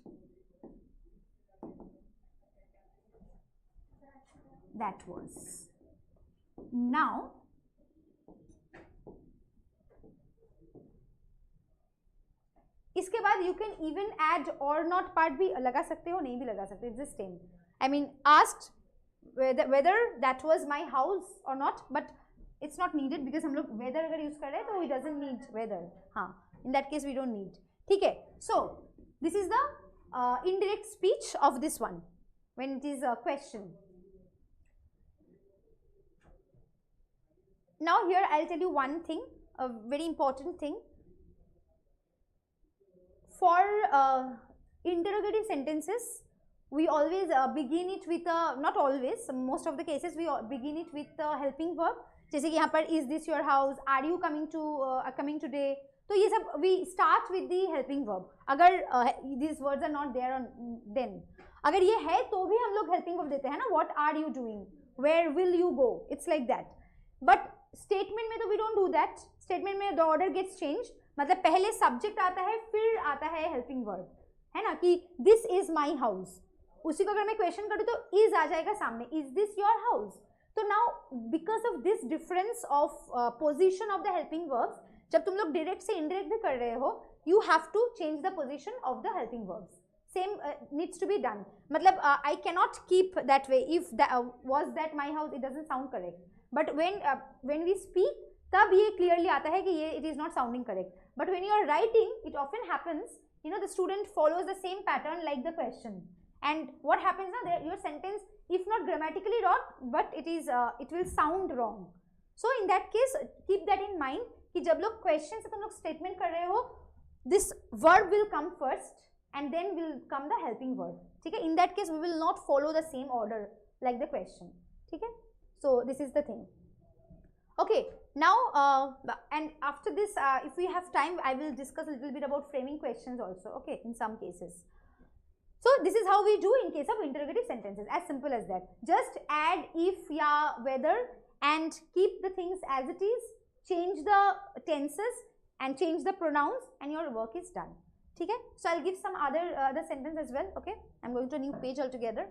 That was. Now, इसके बाद you can even add or not part भी लगा सकते हो, नहीं भी लगा सकते. It's the same. I mean, asked whether that was my house or not, but it's not needed because हम लोग whether अगर use कर रहे हैं तो it doesn't need whether. हाँ, in that case we don't need. ठीक है. So this is the indirect speech of this one when it is a question. Now here I'll tell you one thing, a very important thing. For interrogative sentences, we always begin it with a, not always, most of the cases we begin it with a helping verb. जैसे कि यहाँ पर is this your house, are you coming today, तो ये सब we start with the helping verb. अगर these words are not there on then, अगर ये है तो भी हम लोग helping verb देते हैं ना, what are you doing, where will you go, it's like that. But statement में तो we don't do that. Statement में the order gets changed. मतलब पहले subject आता है, फिर आता है helping verb, है ना, कि this is my house. उसी को अगर मैं question करूँ तो is आ जाएगा सामने, is this your house. तो now because of this difference of position of the helping verbs, जब तुम लोग direct से indirect भी कर रहे हो, you have to change the position of the helping verbs. Same needs to be done. Matlab, I cannot keep that way. If that was that my house, it doesn't sound correct. But when we speak, tab ye clearly aata hai ki it is not sounding correct. But when you are writing, it often happens, the student follows the same pattern like the question. And what happens now, your sentence, if not grammatically wrong, but it will sound wrong. So in that case, keep that in mind कि जब लोग question से तुम लोग statement कर रहे हो, this verb will come first and then will come the helping verb. ठीक है? In that case, we will not follow the same order like the question. ठीक है? So this is the thing. Okay, now and after this, if we have time, I will discuss a little bit about framing questions also. Okay, in some cases. So this is how we do in case of interrogative sentences, as simple as that. Just add if, ya, whether and keep the things as it is, change the tenses and change the pronouns and your work is done. Okay? So I'll give some other sentence as well. Okay, I'm going to a new page altogether.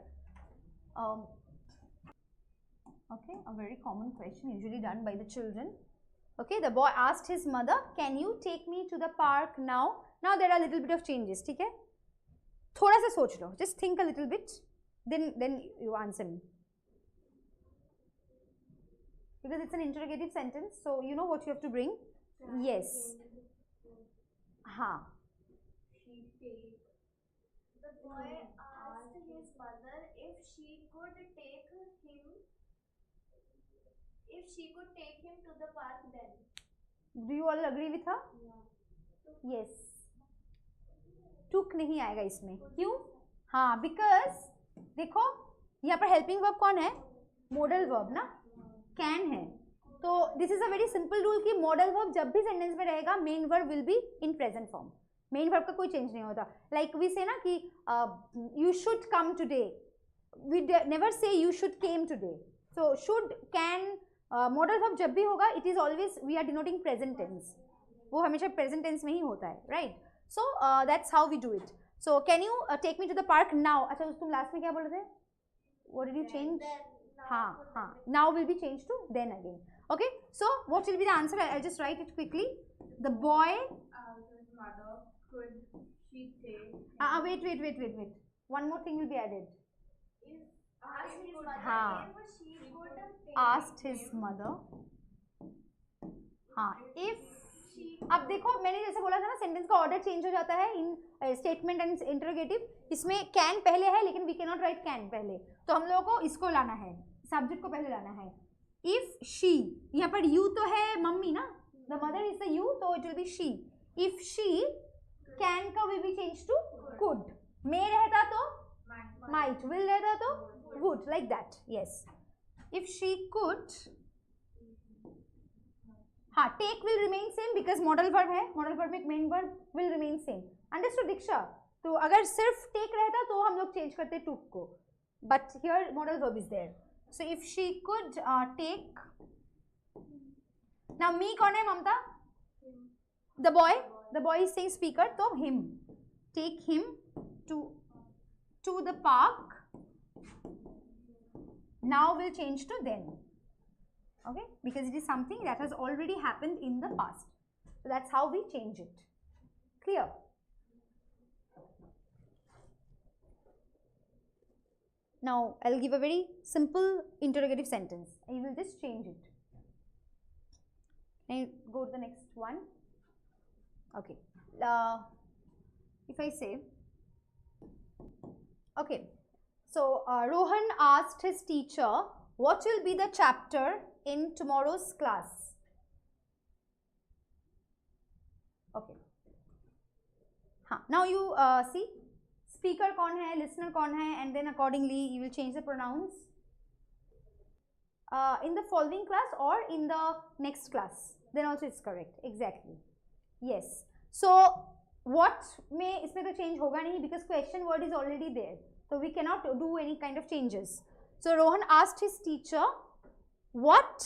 Okay, a very common question usually done by the children. Okay, the boy asked his mother, can you take me to the park now? Now there are a little bit of changes. Okay? थोड़ा सा सोच लो, just think a little bit, then you answer me. Because it's an interrogative sentence, so you know what you have to bring. Yes. Ha. The boy asked his mother if she could take him to the park then. Do you all agree with her? Yeah. Yes. टुक नहीं आएगा इसमें, क्यों? हाँ, because देखो यहाँ पर helping verb कौन है? मॉडल वर्ब ना, कैन है. तो this is a very simple rule कि मॉडल वर्ब जब भी सेंटेंस में रहेगा, main verb will be in present form. Main verb का कोई चेंज नहीं होता. लाइक वी से ना कि you should come today, we never say you should came today. So should, can, modal verb जब भी होगा, it is always we are denoting present tense. वो हमेशा प्रेजेंट टेंस में ही होता है, right? So that's how we do it. So can you take me to the park now? अच्छा, तुम last में क्या बोल रहे थे? What did you change? हाँ हाँ. Now will be changed to then again. Okay. So what will be the answer? I'll just write it quickly. The boy. His mother, could she take? Wait. One more thing will be added. Asked his mother. हाँ. If अब देखो, मैंने जैसे बोला था ना, sentence का order change हो जाता है इन स्टेटमेंट एंड इंटरोगेटिव. इसमें कैन पहले है, लेकिन we can not write can पहले, तो हम लोगों को इसको लाना है, सब्जेक्ट को पहले लाना है. इफ शी, यहाँ पर यू तो है मम्मी ना, the mother is the you, तो it will be she. If she, can का will be change to could. May रहता तो माइट, विल रहता तो would, like that. Yes. If she could, हाँ, take will remain same because modal verb है, modal verb में main verb will remain same. Understood Diksha? तो अगर सिर्फ टेक रहता तो हम लोग चेंज करते टुक को, but here modal verb is there. So if she could take. Now me कौन है Mamta? The boy is saying speaker, तो him. Take him to the park. Now will change to then. Okay, because it is something that has already happened in the past, so that's how we change it. Clear? Now I'll give a very simple interrogative sentence. I will just change it. Can you go to the next one? Okay. If I say, okay, so Rohan asked his teacher, what will be the chapter in tomorrow's class? Okay. हाँ, now you see speaker कौन है, listener कौन है, and then accordingly you will change the pronouns in the following class or in the next class. Then also it's correct. Exactly. Yes. So what में इसमें तो change होगा नहीं because question word is already there. So we cannot do any kind of changes. So Rohan asked his teacher, what,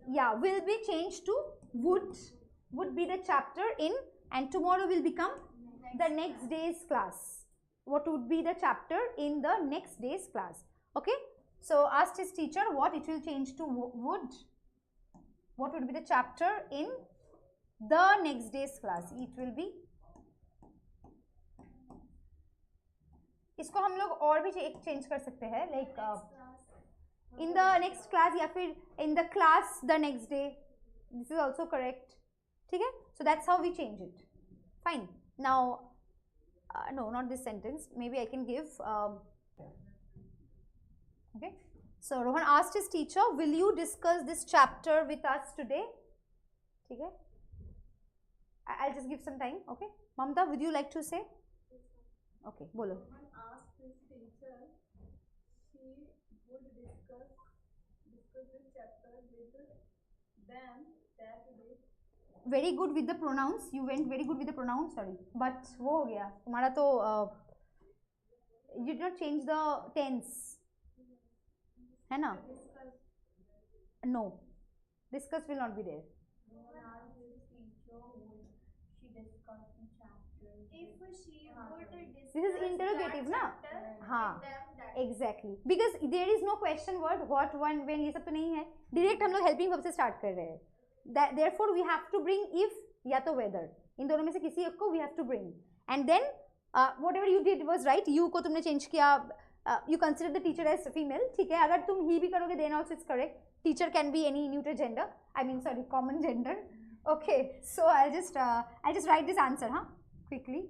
yeah, will be changed to would be the chapter in, and tomorrow will become the next day's class. What would be the chapter in the next day's class? Okay. So asked his teacher what, it will change to would. What would be the chapter in the next day's class? It will be इसको हम लोग और भी change कर सकते हैं, like in the next class या फिर in the class the next day. This is also correct. ठीक है? So that's how we change it. Fine. Now, no, not this sentence. Maybe I can give. Okay. So Rohan asked his teacher, "Will you discuss this chapter with us today?" ठीक है? I'll just give some time. Okay. Mamta, would you like to say? Okay. बोलो. Rohan asked his teacher, she would discuss this chapter with them that day. Very good with the pronouns. You went very good with the pronouns. Sorry, but वो हो गया तुम्हारा तो you did not change the tense, है ना? No, discuss will not be there. Rohan asked his teacher, would she discuss the chapter? If she would discuss This is interrogative, ना? हाँ, with them that exactly. Because there is no question word what, when ये सब तो नहीं है. Direct हम लोग helping verb से start कर रहे हैं. Therefore we have to bring if या तो whether. इन दोनों में से किसी एक को we have to bring. And then whatever you did was right. You को तुमने change किया. You consider the teacher as female. ठीक है. अगर तुम he भी करोगे then also it's correct. Teacher can be any neuter gender. I mean sorry, common gender. Okay. So I'll just write this answer, huh? Quickly.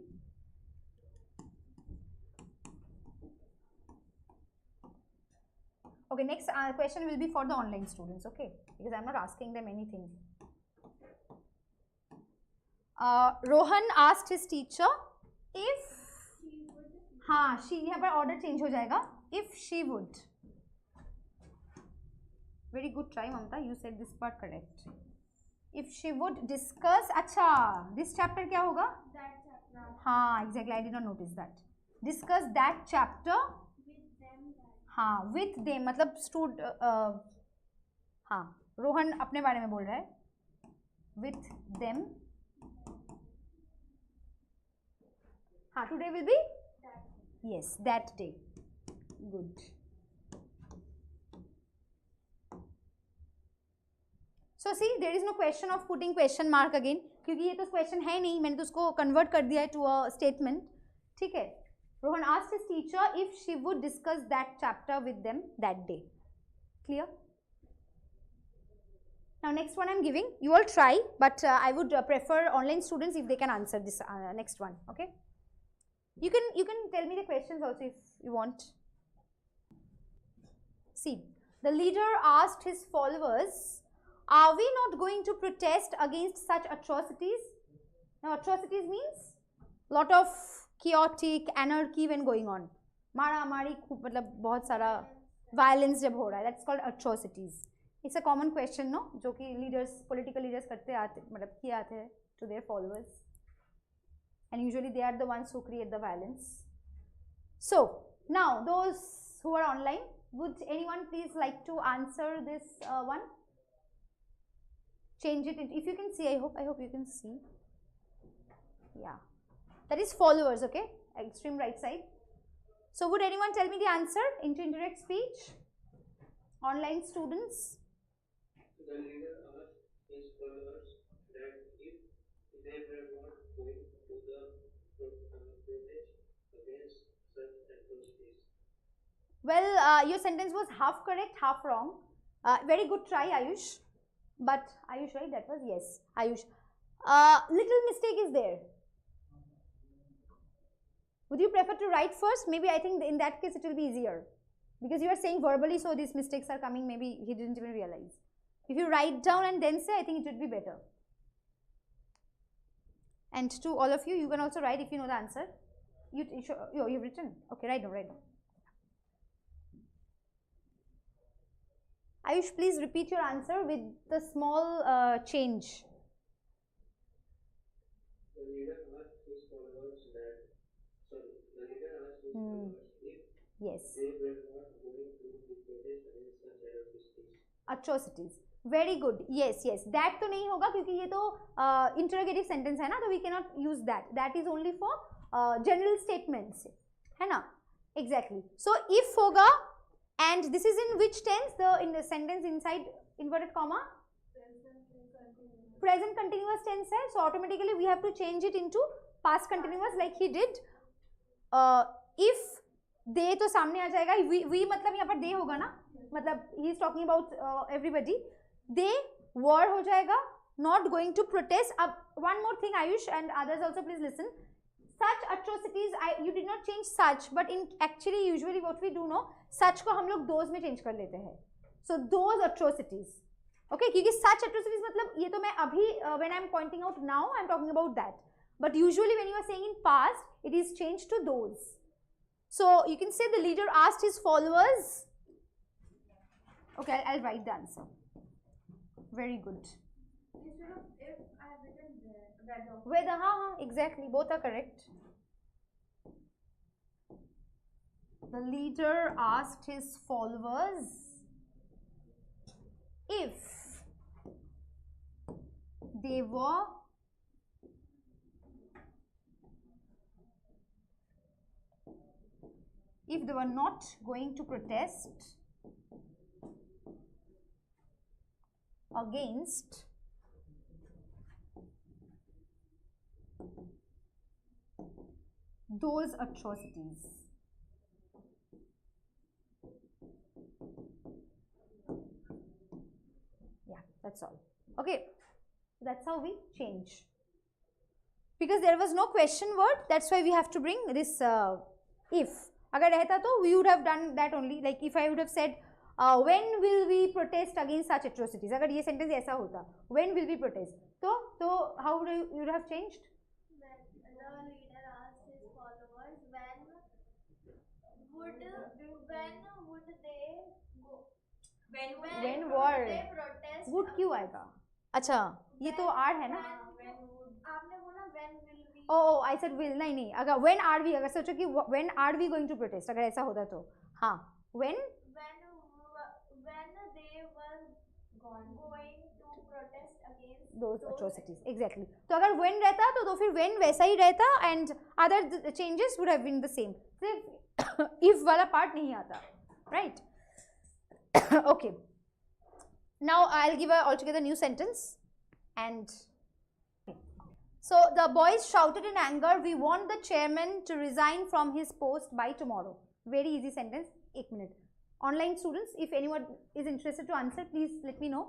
Okay, next question will be for the online students, okay? Because I'm not asking them anything. Rohan asked his teacher if, हाँ, she यहाँ पर order change हो जाएगा. If she would. Very good try, Mamta. You said this part correct. If she would discuss, अच्छा, this chapter क्या होगा? that chapter हाँ, exactly. I did not notice that. Discuss that chapter. with them that हाँ, with them मतलब stood हाँ, रोहन अपने बारे में बोल रहा है. With them. हाँ, today will be? Yes, that day. Good. So see, there is no question of putting question mark again, क्योंकि ये तो question है नहीं, मैंने तो उसको convert कर दिया है to a statement. ठीक है? Rohan asked his teacher if she would discuss that chapter with them that day. Clear? Now next one I am giving. You all try, but I would prefer online students if they can answer this next one. Okay? You can tell me the questions also if you want. See, the leader asked his followers, "Are we not going to protest against such atrocities?" Now atrocities means lot of chaotic anarchy when going on. मारा मारी खूब मतलब बहुत सारा violence जब हो रहा है. That's called atrocities. It's a common question, no? जो कि leaders, political leaders करते आते मतलब किए आते हैं to their followers. And usually they are the ones who create the violence. So now those who are online, would anyone please like to answer this one? Change it. If you can see, I hope you can see. Yeah. That is followers, okay? Extreme right side. So would anyone tell me the answer into indirect speech? Online students? The leader asked his followers that if they were not going to the protest against such atrocities. Well, your sentence was half correct, half wrong. Very good try, Ayush. But Ayush, right? That was yes, Ayush. Little mistake is there. Would you prefer to write first? Maybe I think in that case it will be easier. Because you are saying verbally, so these mistakes are coming, maybe he didn't even realize. If you write down and then say, I think it would be better. And to all of you, you can also write if you know the answer. You've written? Okay, write down, write down. Ayush, please repeat your answer with the small change. The leader asked his followers if Yes. they were not going to protest against such atrocities. Atrocities. Very good. Yes, yes. That तो नहीं होगा क्योंकि ये तो interrogative sentence है ना, तो we cannot use that. That is only for general statements, है ना? Exactly. So if होगा, and this is in which tense? In the sentence inside inverted comma? Present continuous tense है. So automatically we have to change it into past continuous like he did. If दे तो सामने आ जाएगा, we मतलब यहाँ पर दे होगा ना, मतलब he is talking about everybody, they were हो जाएगा, नॉट गोइंग टू प्रोटेस्ट. अब one more thing Ayush and others also please listen, such atrocities, you did not change such, but in actually usually what we do know, such को हम लोग those में change कर लेते हैं. So those atrocities, okay, क्योंकि such atrocities मतलब ये तो मैं अभी when I am pointing out now I am talking about that, but usually when you are saying in past it is changed to those. So you can say the leader asked his followers, okay, I'll write the answer. Very good. Instead of if, I have written whether. Whether, हाँ, exactly, both are correct. The leader asked his followers if they were not going to protest against those atrocities. Yeah, that's all. Okay, that's how we change. Because there was no question word, that's why we have to bring this if. अगर रहता तो we would have done that only. Like if I would have said when will we protest against such atrocities. अगर ये sentence ऐसा होता, when will we protest, तो how would you would have changed? When the leader asked his followers when would they go, when were they protest, would क्यों आएगा? अच्छा, ये तो are है ना. आपने बोला when will we, Oh, I said will, नहीं, अगर when are we, अगर सोचो कि when are we going to protest, अगर ऐसा होता तो हाँ, when they were going to protest against those atrocities, exactly. तो अगर when रहता तो फिर when वैसा ही रहता and other changes would have been the same. सिर्फ if वाला part नहीं आता, right? Okay. Now I'll give a altogether new sentence. And so the boys shouted in anger, we want the chairman to resign from his post by tomorrow. Very easy sentence. 1 minute. Online students, if anyone is interested to answer, please let me know.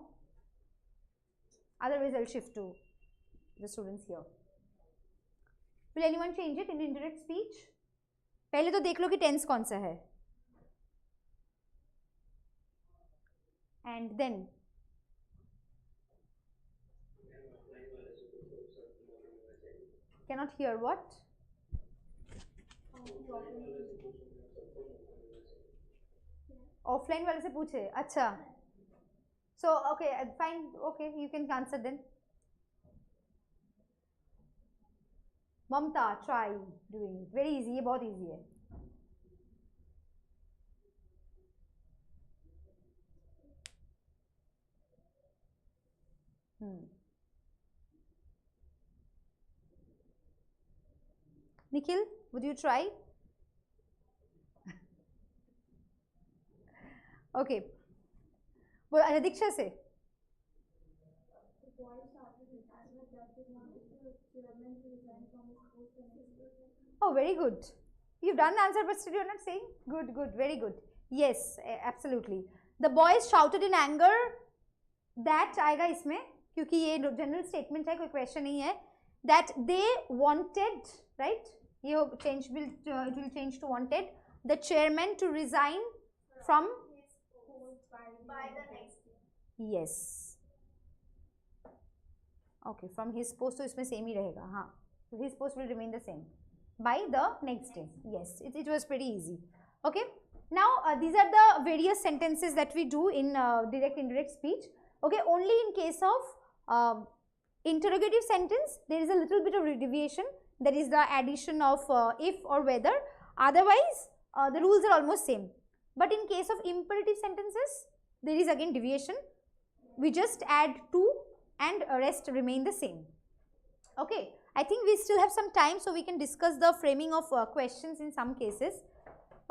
Otherwise I'll shift to the students here. Will anyone change it in indirect speech? पहले तो देख लो कि tense कौन सा है. And then cannot hear what? Offline वाले से पूछे. अच्छा. So okay, fine. Okay, you can answer then. Mamta, try doing it. Very easy. ये बहुत easy है. Nikhil, would you try? Okay. बोल अच्छा दीक्षा से. Oh, very good. You've done the answer, but still you're not saying. Good, good, very good. Yes, absolutely. The boys shouted in anger. That आएगा इसमें क्योंकि ये general statement है, कोई question नहीं है. That they wanted, right? ये change will it will change to wanted the chairman to resign from by the next day. yes. Okay, from his post तो इसमें same ही रहेगा. हाँ, so his post will remain the same by the next day. Yes, it was pretty easy. Okay, now these are the various sentences that we do in direct indirect speech. Okay, only in case of interrogative sentence there is a little bit of deviation, that is the addition of if or whether. Otherwise the rules are almost same, but in case of imperative sentences there is again deviation. We just add to and rest remain the same. Okay, I think we still have some time, so we can discuss the framing of questions in some cases.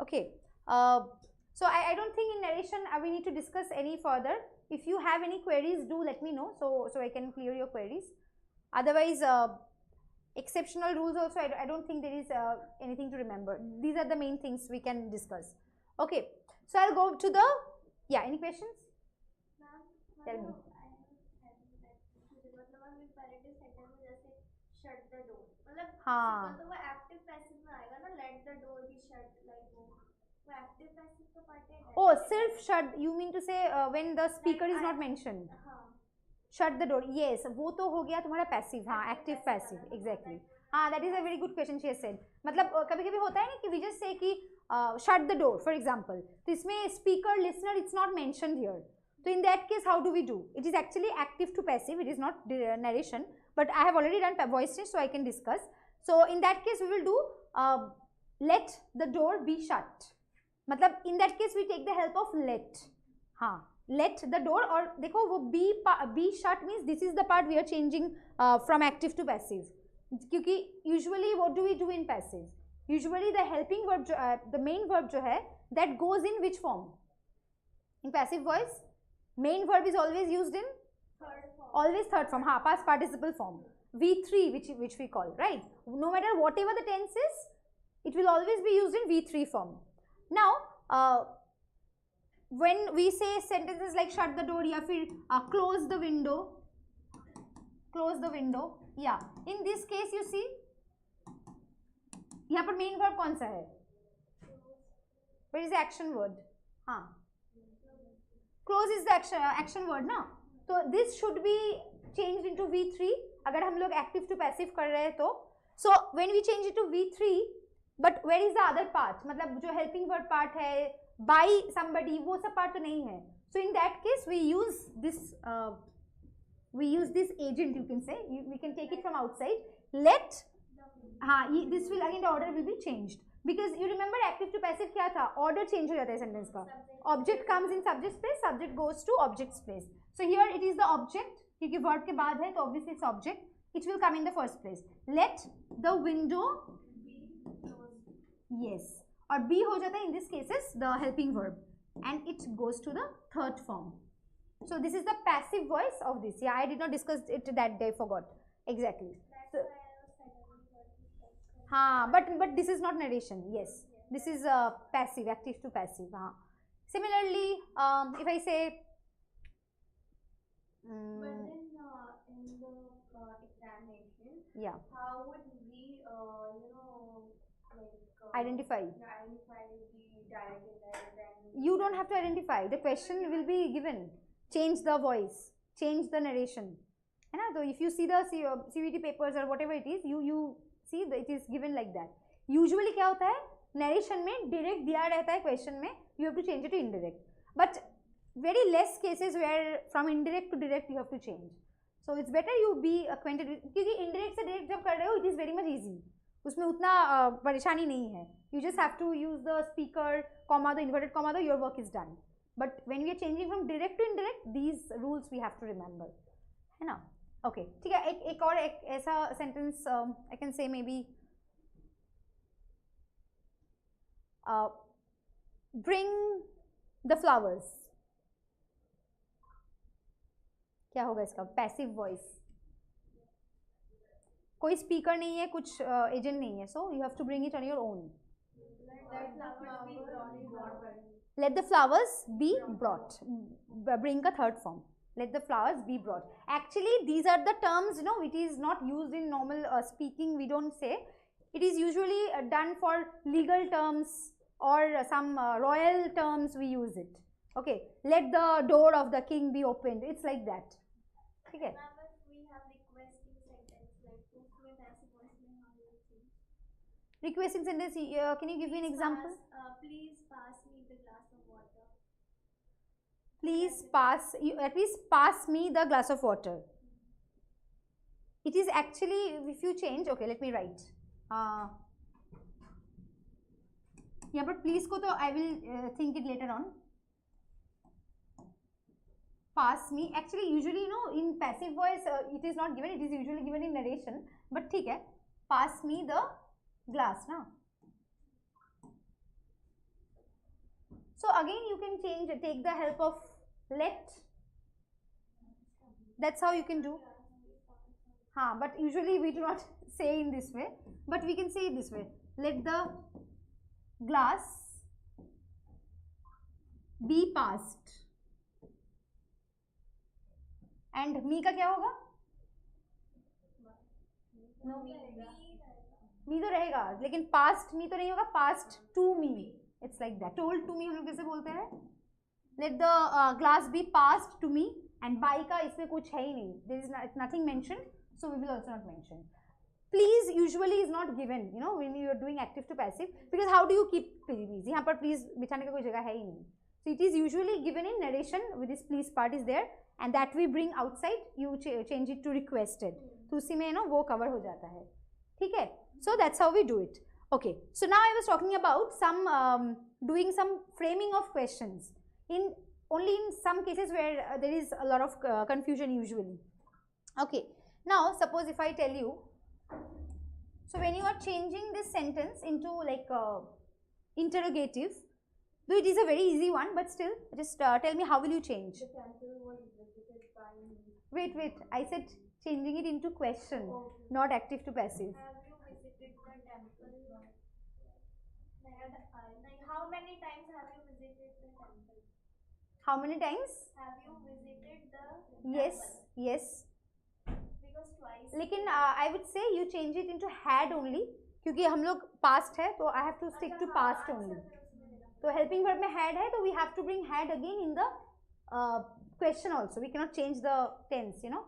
Okay, so I don't think in narration we need to discuss any further. If you have any queries, do let me know, so I can clear your queries. Otherwise Exceptional rules also, I don't think there is anything to remember. These are the main things we can discuss. Okay, so I'll go to the, yeah, any questions? Ma'am Tell me. मतलब हम imperative sentence में जैसे shut the door मतलब हाँ. तो वो active passive में आएगा ना let the door be shut like वो एक्टिव पैसिव का पार्ट है Oh, self shut, you mean to say when the speaker is not mentioned? हाँ Shut the door, yes, वो तो हो गया तुम्हारा passive, हाँ, active passive, exactly. हाँ, that is a very good question she has said. मतलब कभी कभी होता है ना कि we just say कि shut the door for example, तो इसमें speaker listener it's not mentioned here. So in that case how do we do? It is actually active to passive, it is not narration, but I have already done voice change so I can discuss. So in that case we will do let the door be shut. मतलब in that case we take the help of let. हाँ, let the door, और देखो वो be shut means this is the part we are changing from active to passive. क्योंकि usually what do we do in passive? Usually the helping verb the main verb जो है that goes in which form? In passive voice, main verb is always used in always third form, हाँ, past participle form, V3 which we call, right? No matter whatever the tense is, it will always be used in V3 form. Now when we say sentences like shut the door या फिर close the window, yeah, in this case you see यहाँ पर main verb कौन सा है? Where is the action word? हाँ, close is the action word ना, तो this should be changed into V3 अगर हम लोग active to passive कर रहे हैं तो. So when we change it to V3, but where is the other part? मतलब जो helping word part है, by somebody, वो सब part तो नहीं है. So in that case we use this agent, you can say, we can take it from outside. Let, हाँ, this will again the order will be changed because you remember active to passive क्या था? Order change हो जाता है sentence का. Object comes in subject place, subject goes to object's place. So here it is the object क्योंकि word के बाद है तो obviously it's object. It will come in the first place. Let the window yes, और be हो जाता है in this cases the helping verb and it goes to the third form. So this is the passive voice of this. Yeah, I did not discuss it that day, forgot exactly. So, हाँ, but this is not narration. Yes, this is passive, active to passive. हाँ. Similarly, if I say but then in the examination, yeah, how would we like identify. identify the direct indirect and You don't have to identify. The question will be given. Change the voice, change the narration. है ना? So if you see the CVT papers or whatever it is, you see that it is given like that. Usually क्या होता है? Narration में direct दिया रहता है question में. You have to change it to indirect. But very less cases where from indirect to direct you have to change. So it's better you be acquainted with, क्योंकि indirect से direct जब कर रहे हो, it is very much easy. उसमें उतना परेशानी नहीं है. You just have to use the speaker, comma, the inverted comma, your work is done. But when we are changing from direct to indirect, these rules we have to remember. है ना? Okay, ठीक है. एक और ऐसा sentence I can say maybe bring the flowers. क्या होगा इसका? Passive voice. कोई speaker नहीं है, कुछ agent नहीं है, so you have to bring it on your own. Let the flowers be brought. Bring a third form. Let the flowers be brought. Actually, these are the terms, you know, it is not used in normal speaking, we don't say. It is usually done for legal terms or some royal terms we use it. Okay, let the door of the king be opened. It's like that. Okay. we have requesting sentence like उसमें passive voice में हम use Requesting sentence, can you give me an example? Please pass me the glass of water. Please pass, at least pass me the glass of water. It is actually, if you change, okay, let me write. Yeah, but please ko to I will think it later on. Pass me, actually usually, you know, in passive voice it is not given, it is usually given in narration, but ठीक है, pass me the glass ना. So again you can change, take the help of let. That's how you can do. but usually we do not say in this way, but we can say it this way. Let the glass be passed. And me का क्या होगा? No, me तो रहेगा, लेकिन past me तो नहीं होगा, past to me. It's like that. Told to me हम लोग कैसे बोलते हैं? Let the glass be passed to me. And by का इसमें कुछ है ही नहीं. There is nothing mentioned, so we will also not mention. Please usually is not given, you know, when you are doing active to passive, because how do you keep please? यहाँ पर please बिठाने का कोई जगह है ही नहीं. So it is usually given in narration with this please part is there, and that we bring outside. You change it to requested. तो उसी में ना वो cover हो जाता है. ठीक है? So that's how we do it. Okay. So now I was talking about some doing some framing of questions. Only in some cases where there is a lot of confusion usually. Okay. Now suppose if I tell you, so when you are changing this sentence into like interrogative, though it is a very easy one, but still just tell me how will you change? The temple was visited by me. Wait, I said changing it into question, Okay. not active to passive. Have you visited the temple? How many times have you visited the temple? How many times? Have you visited the temple? Yes. Because twice. लेकिन I would say you change it into had only, क्योंकि हम लोग past है तो I have to stick to past only. तो helping verb में had है तो we have to bring had again in the question also. We cannot change the tense, you know.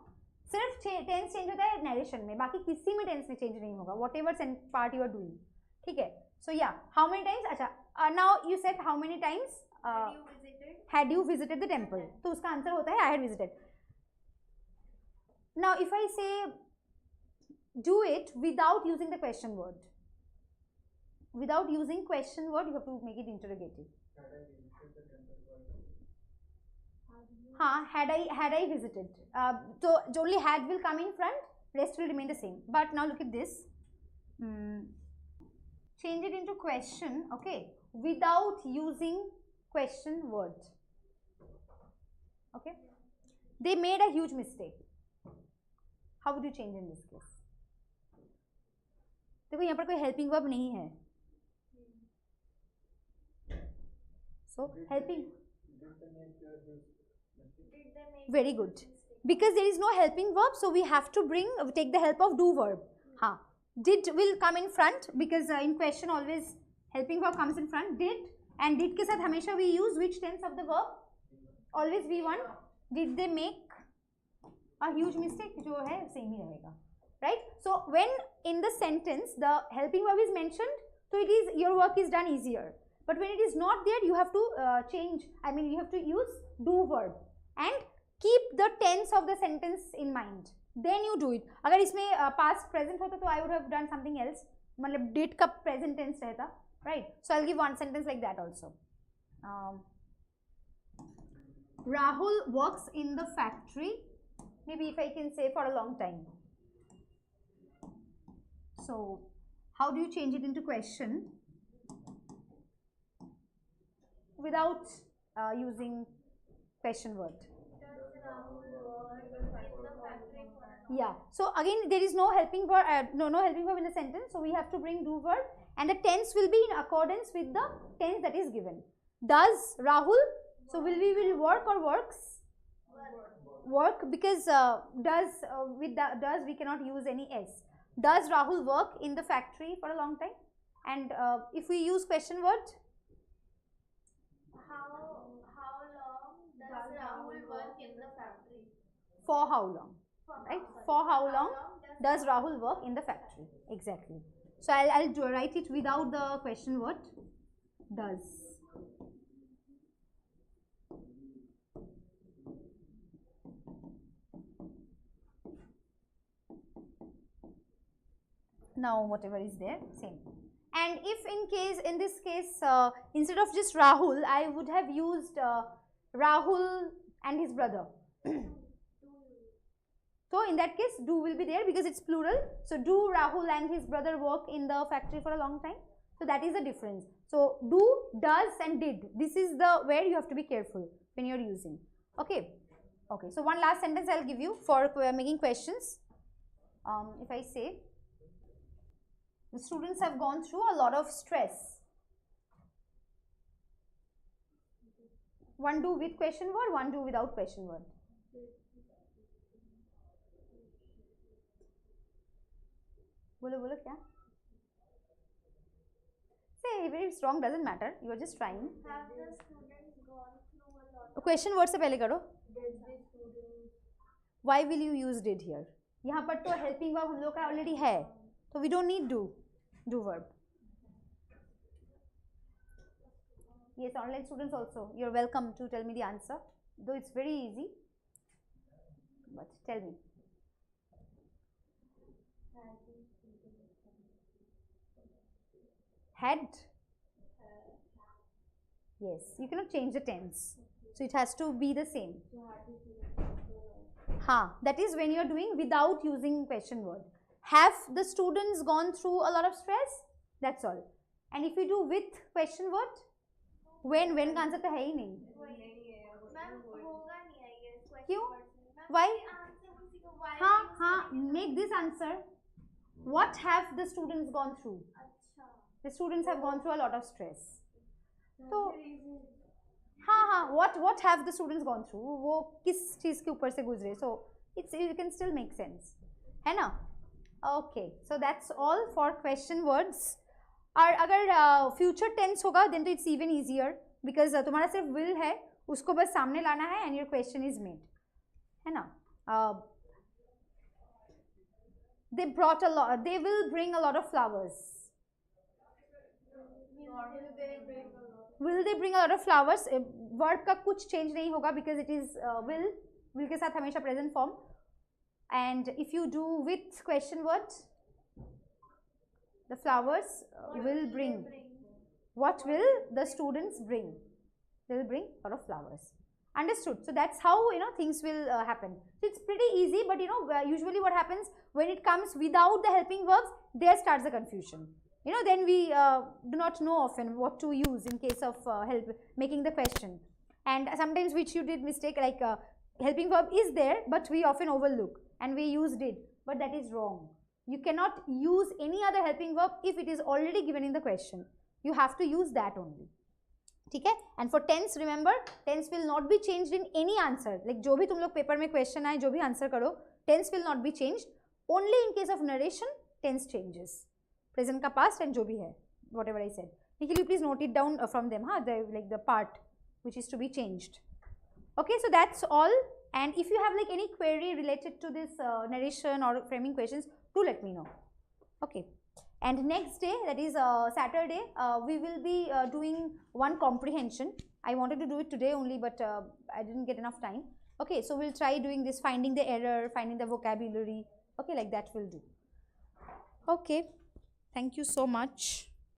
सिर्फ tense change होता है narration में, बाकी किसी में tense में change नहीं होगा. Whatever part you are doing, ठीक है. So yeah, how many times? अच्छा, now you said how many times? Had you visited the temple? तो उसका आंसर होता है I had visited. Now if I say do it without using the question word, without using question word, you have to make it interrogative. हाँ, had I visited. So only had will come in front, rest will remain the same. But now look at this. Change it into question, okay, without using question word. Okay, they made a huge mistake. How would you change in this case? देखो यहाँ पर कोई helping verb नहीं है. So helping. Very good. Because there is no helping verb, so we have to take the help of do verb. हाँ. Did will come in front because in question always helping verb comes in front. Did and did के साथ हमेशा we use which tense of the verb? Always V1. Did they make a huge mistake? जो है same ही रहेगा, right? So when in the sentence the helping verb is mentioned, so it is your work is done easier. But when it is not there, you have to change. I mean, you have to use do verb and keep the tense of the sentence in mind. Then you do it. अगर इसमें past present होता तो I would have done something else. मतलब did का present tense रहता, right? So I'll give one sentence like that also. Rahul works in the factory. Maybe if I can say for a long time. So how do you change it into question without using question word? Yeah. So again, there is no helping verb, no helping verb in the sentence. So we have to bring do verb, and the tense will be in accordance with the tense that is given. Does Rahul? So will work or works? Work, because with the does we cannot use any s. Does Rahul work in the factory for a long time? And if we use question word, How long does Rahul work in the factory? for how long? Right? For how long does Rahul work in the factory? Exactly. So I'll write it without the question word. Does. Now whatever is there, same. And if in this case, instead of just Rahul, I would have used Rahul and his brother. So in that case, do will be there because it's plural. So do Rahul and his brother work in the factory for a long time? So that is the difference. So do, does and did. This is the where you have to be careful when you are using. Okay. Okay. So one last sentence I'll give you for making questions. if I say the students have gone through a lot of stress. One do with question word, one do without question word. बोलो बोलो क्या? Say very strong doesn't matter. You are just trying. Have the students gone through a lot Question word से पहले करो. did the students Why will you use did here? यहाँ पर तो helping verb हम लोग का already है, तो we don't need do verb. Yes, online students also. You're welcome to tell me the answer. Though it's very easy, but tell me. Had. Yes, you cannot change the tense, so it has to be the same. That is when you're doing without using question word. Have the students gone through a lot of stress? That's all. And if you do with question word, when का answer तो है ही नहीं. Ma'am होगा नहीं I guess question क्यों? Ma'am Why? Answer उसी को why हाँ, make this answer. What have the students gone through? अच्छा The students have gone through a lot of stress. तो what have the students gone through? वो किस चीज़ के ऊपर से गुजरे? So you can still make sense, है ना? Okay, so that's all for question words. और अगर future tense होगा then तो it's even easier because तुम्हारा सिर्फ will है, उसको बस सामने लाना है and your question is made, है ना? They brought a lot. They will bring a lot of flowers. Will they bring a lot of flowers? Verb का कुछ change नहीं होगा because it is will के साथ हमेशा present form. And if you do with question word, the flowers will bring. What will the students bring? They will bring a lot of flowers. Understood? So that's how things will happen. So it's pretty easy, but usually what happens when it comes without the helping verbs, there starts the confusion. Then we do not know often what to use in case of making the question. And sometimes which you did mistake, like helping verb is there, but we often overlook and we use did, but that is wrong. You cannot use any other helping verb if it is already given in the question. You have to use that only. ठीक है? And for tense, remember, tense will not be changed in any answer. Like जो भी तुम लोग paper में question आए, जो भी answer करो, tense will not be changed. Only in case of narration, tense changes. Present का past and जो भी है, whatever I said. Nikhil, please note it down from them, like the part which is to be changed. Okay, so that's all. And if you have like any query related to this narration or framing questions, do let me know. Okay. And next day, that is Saturday, we will be doing one comprehension. I wanted to do it today only, but I didn't get enough time. Okay, so we'll try doing this, finding the error, finding the vocabulary. Okay, like that we'll do. Okay, thank you so much.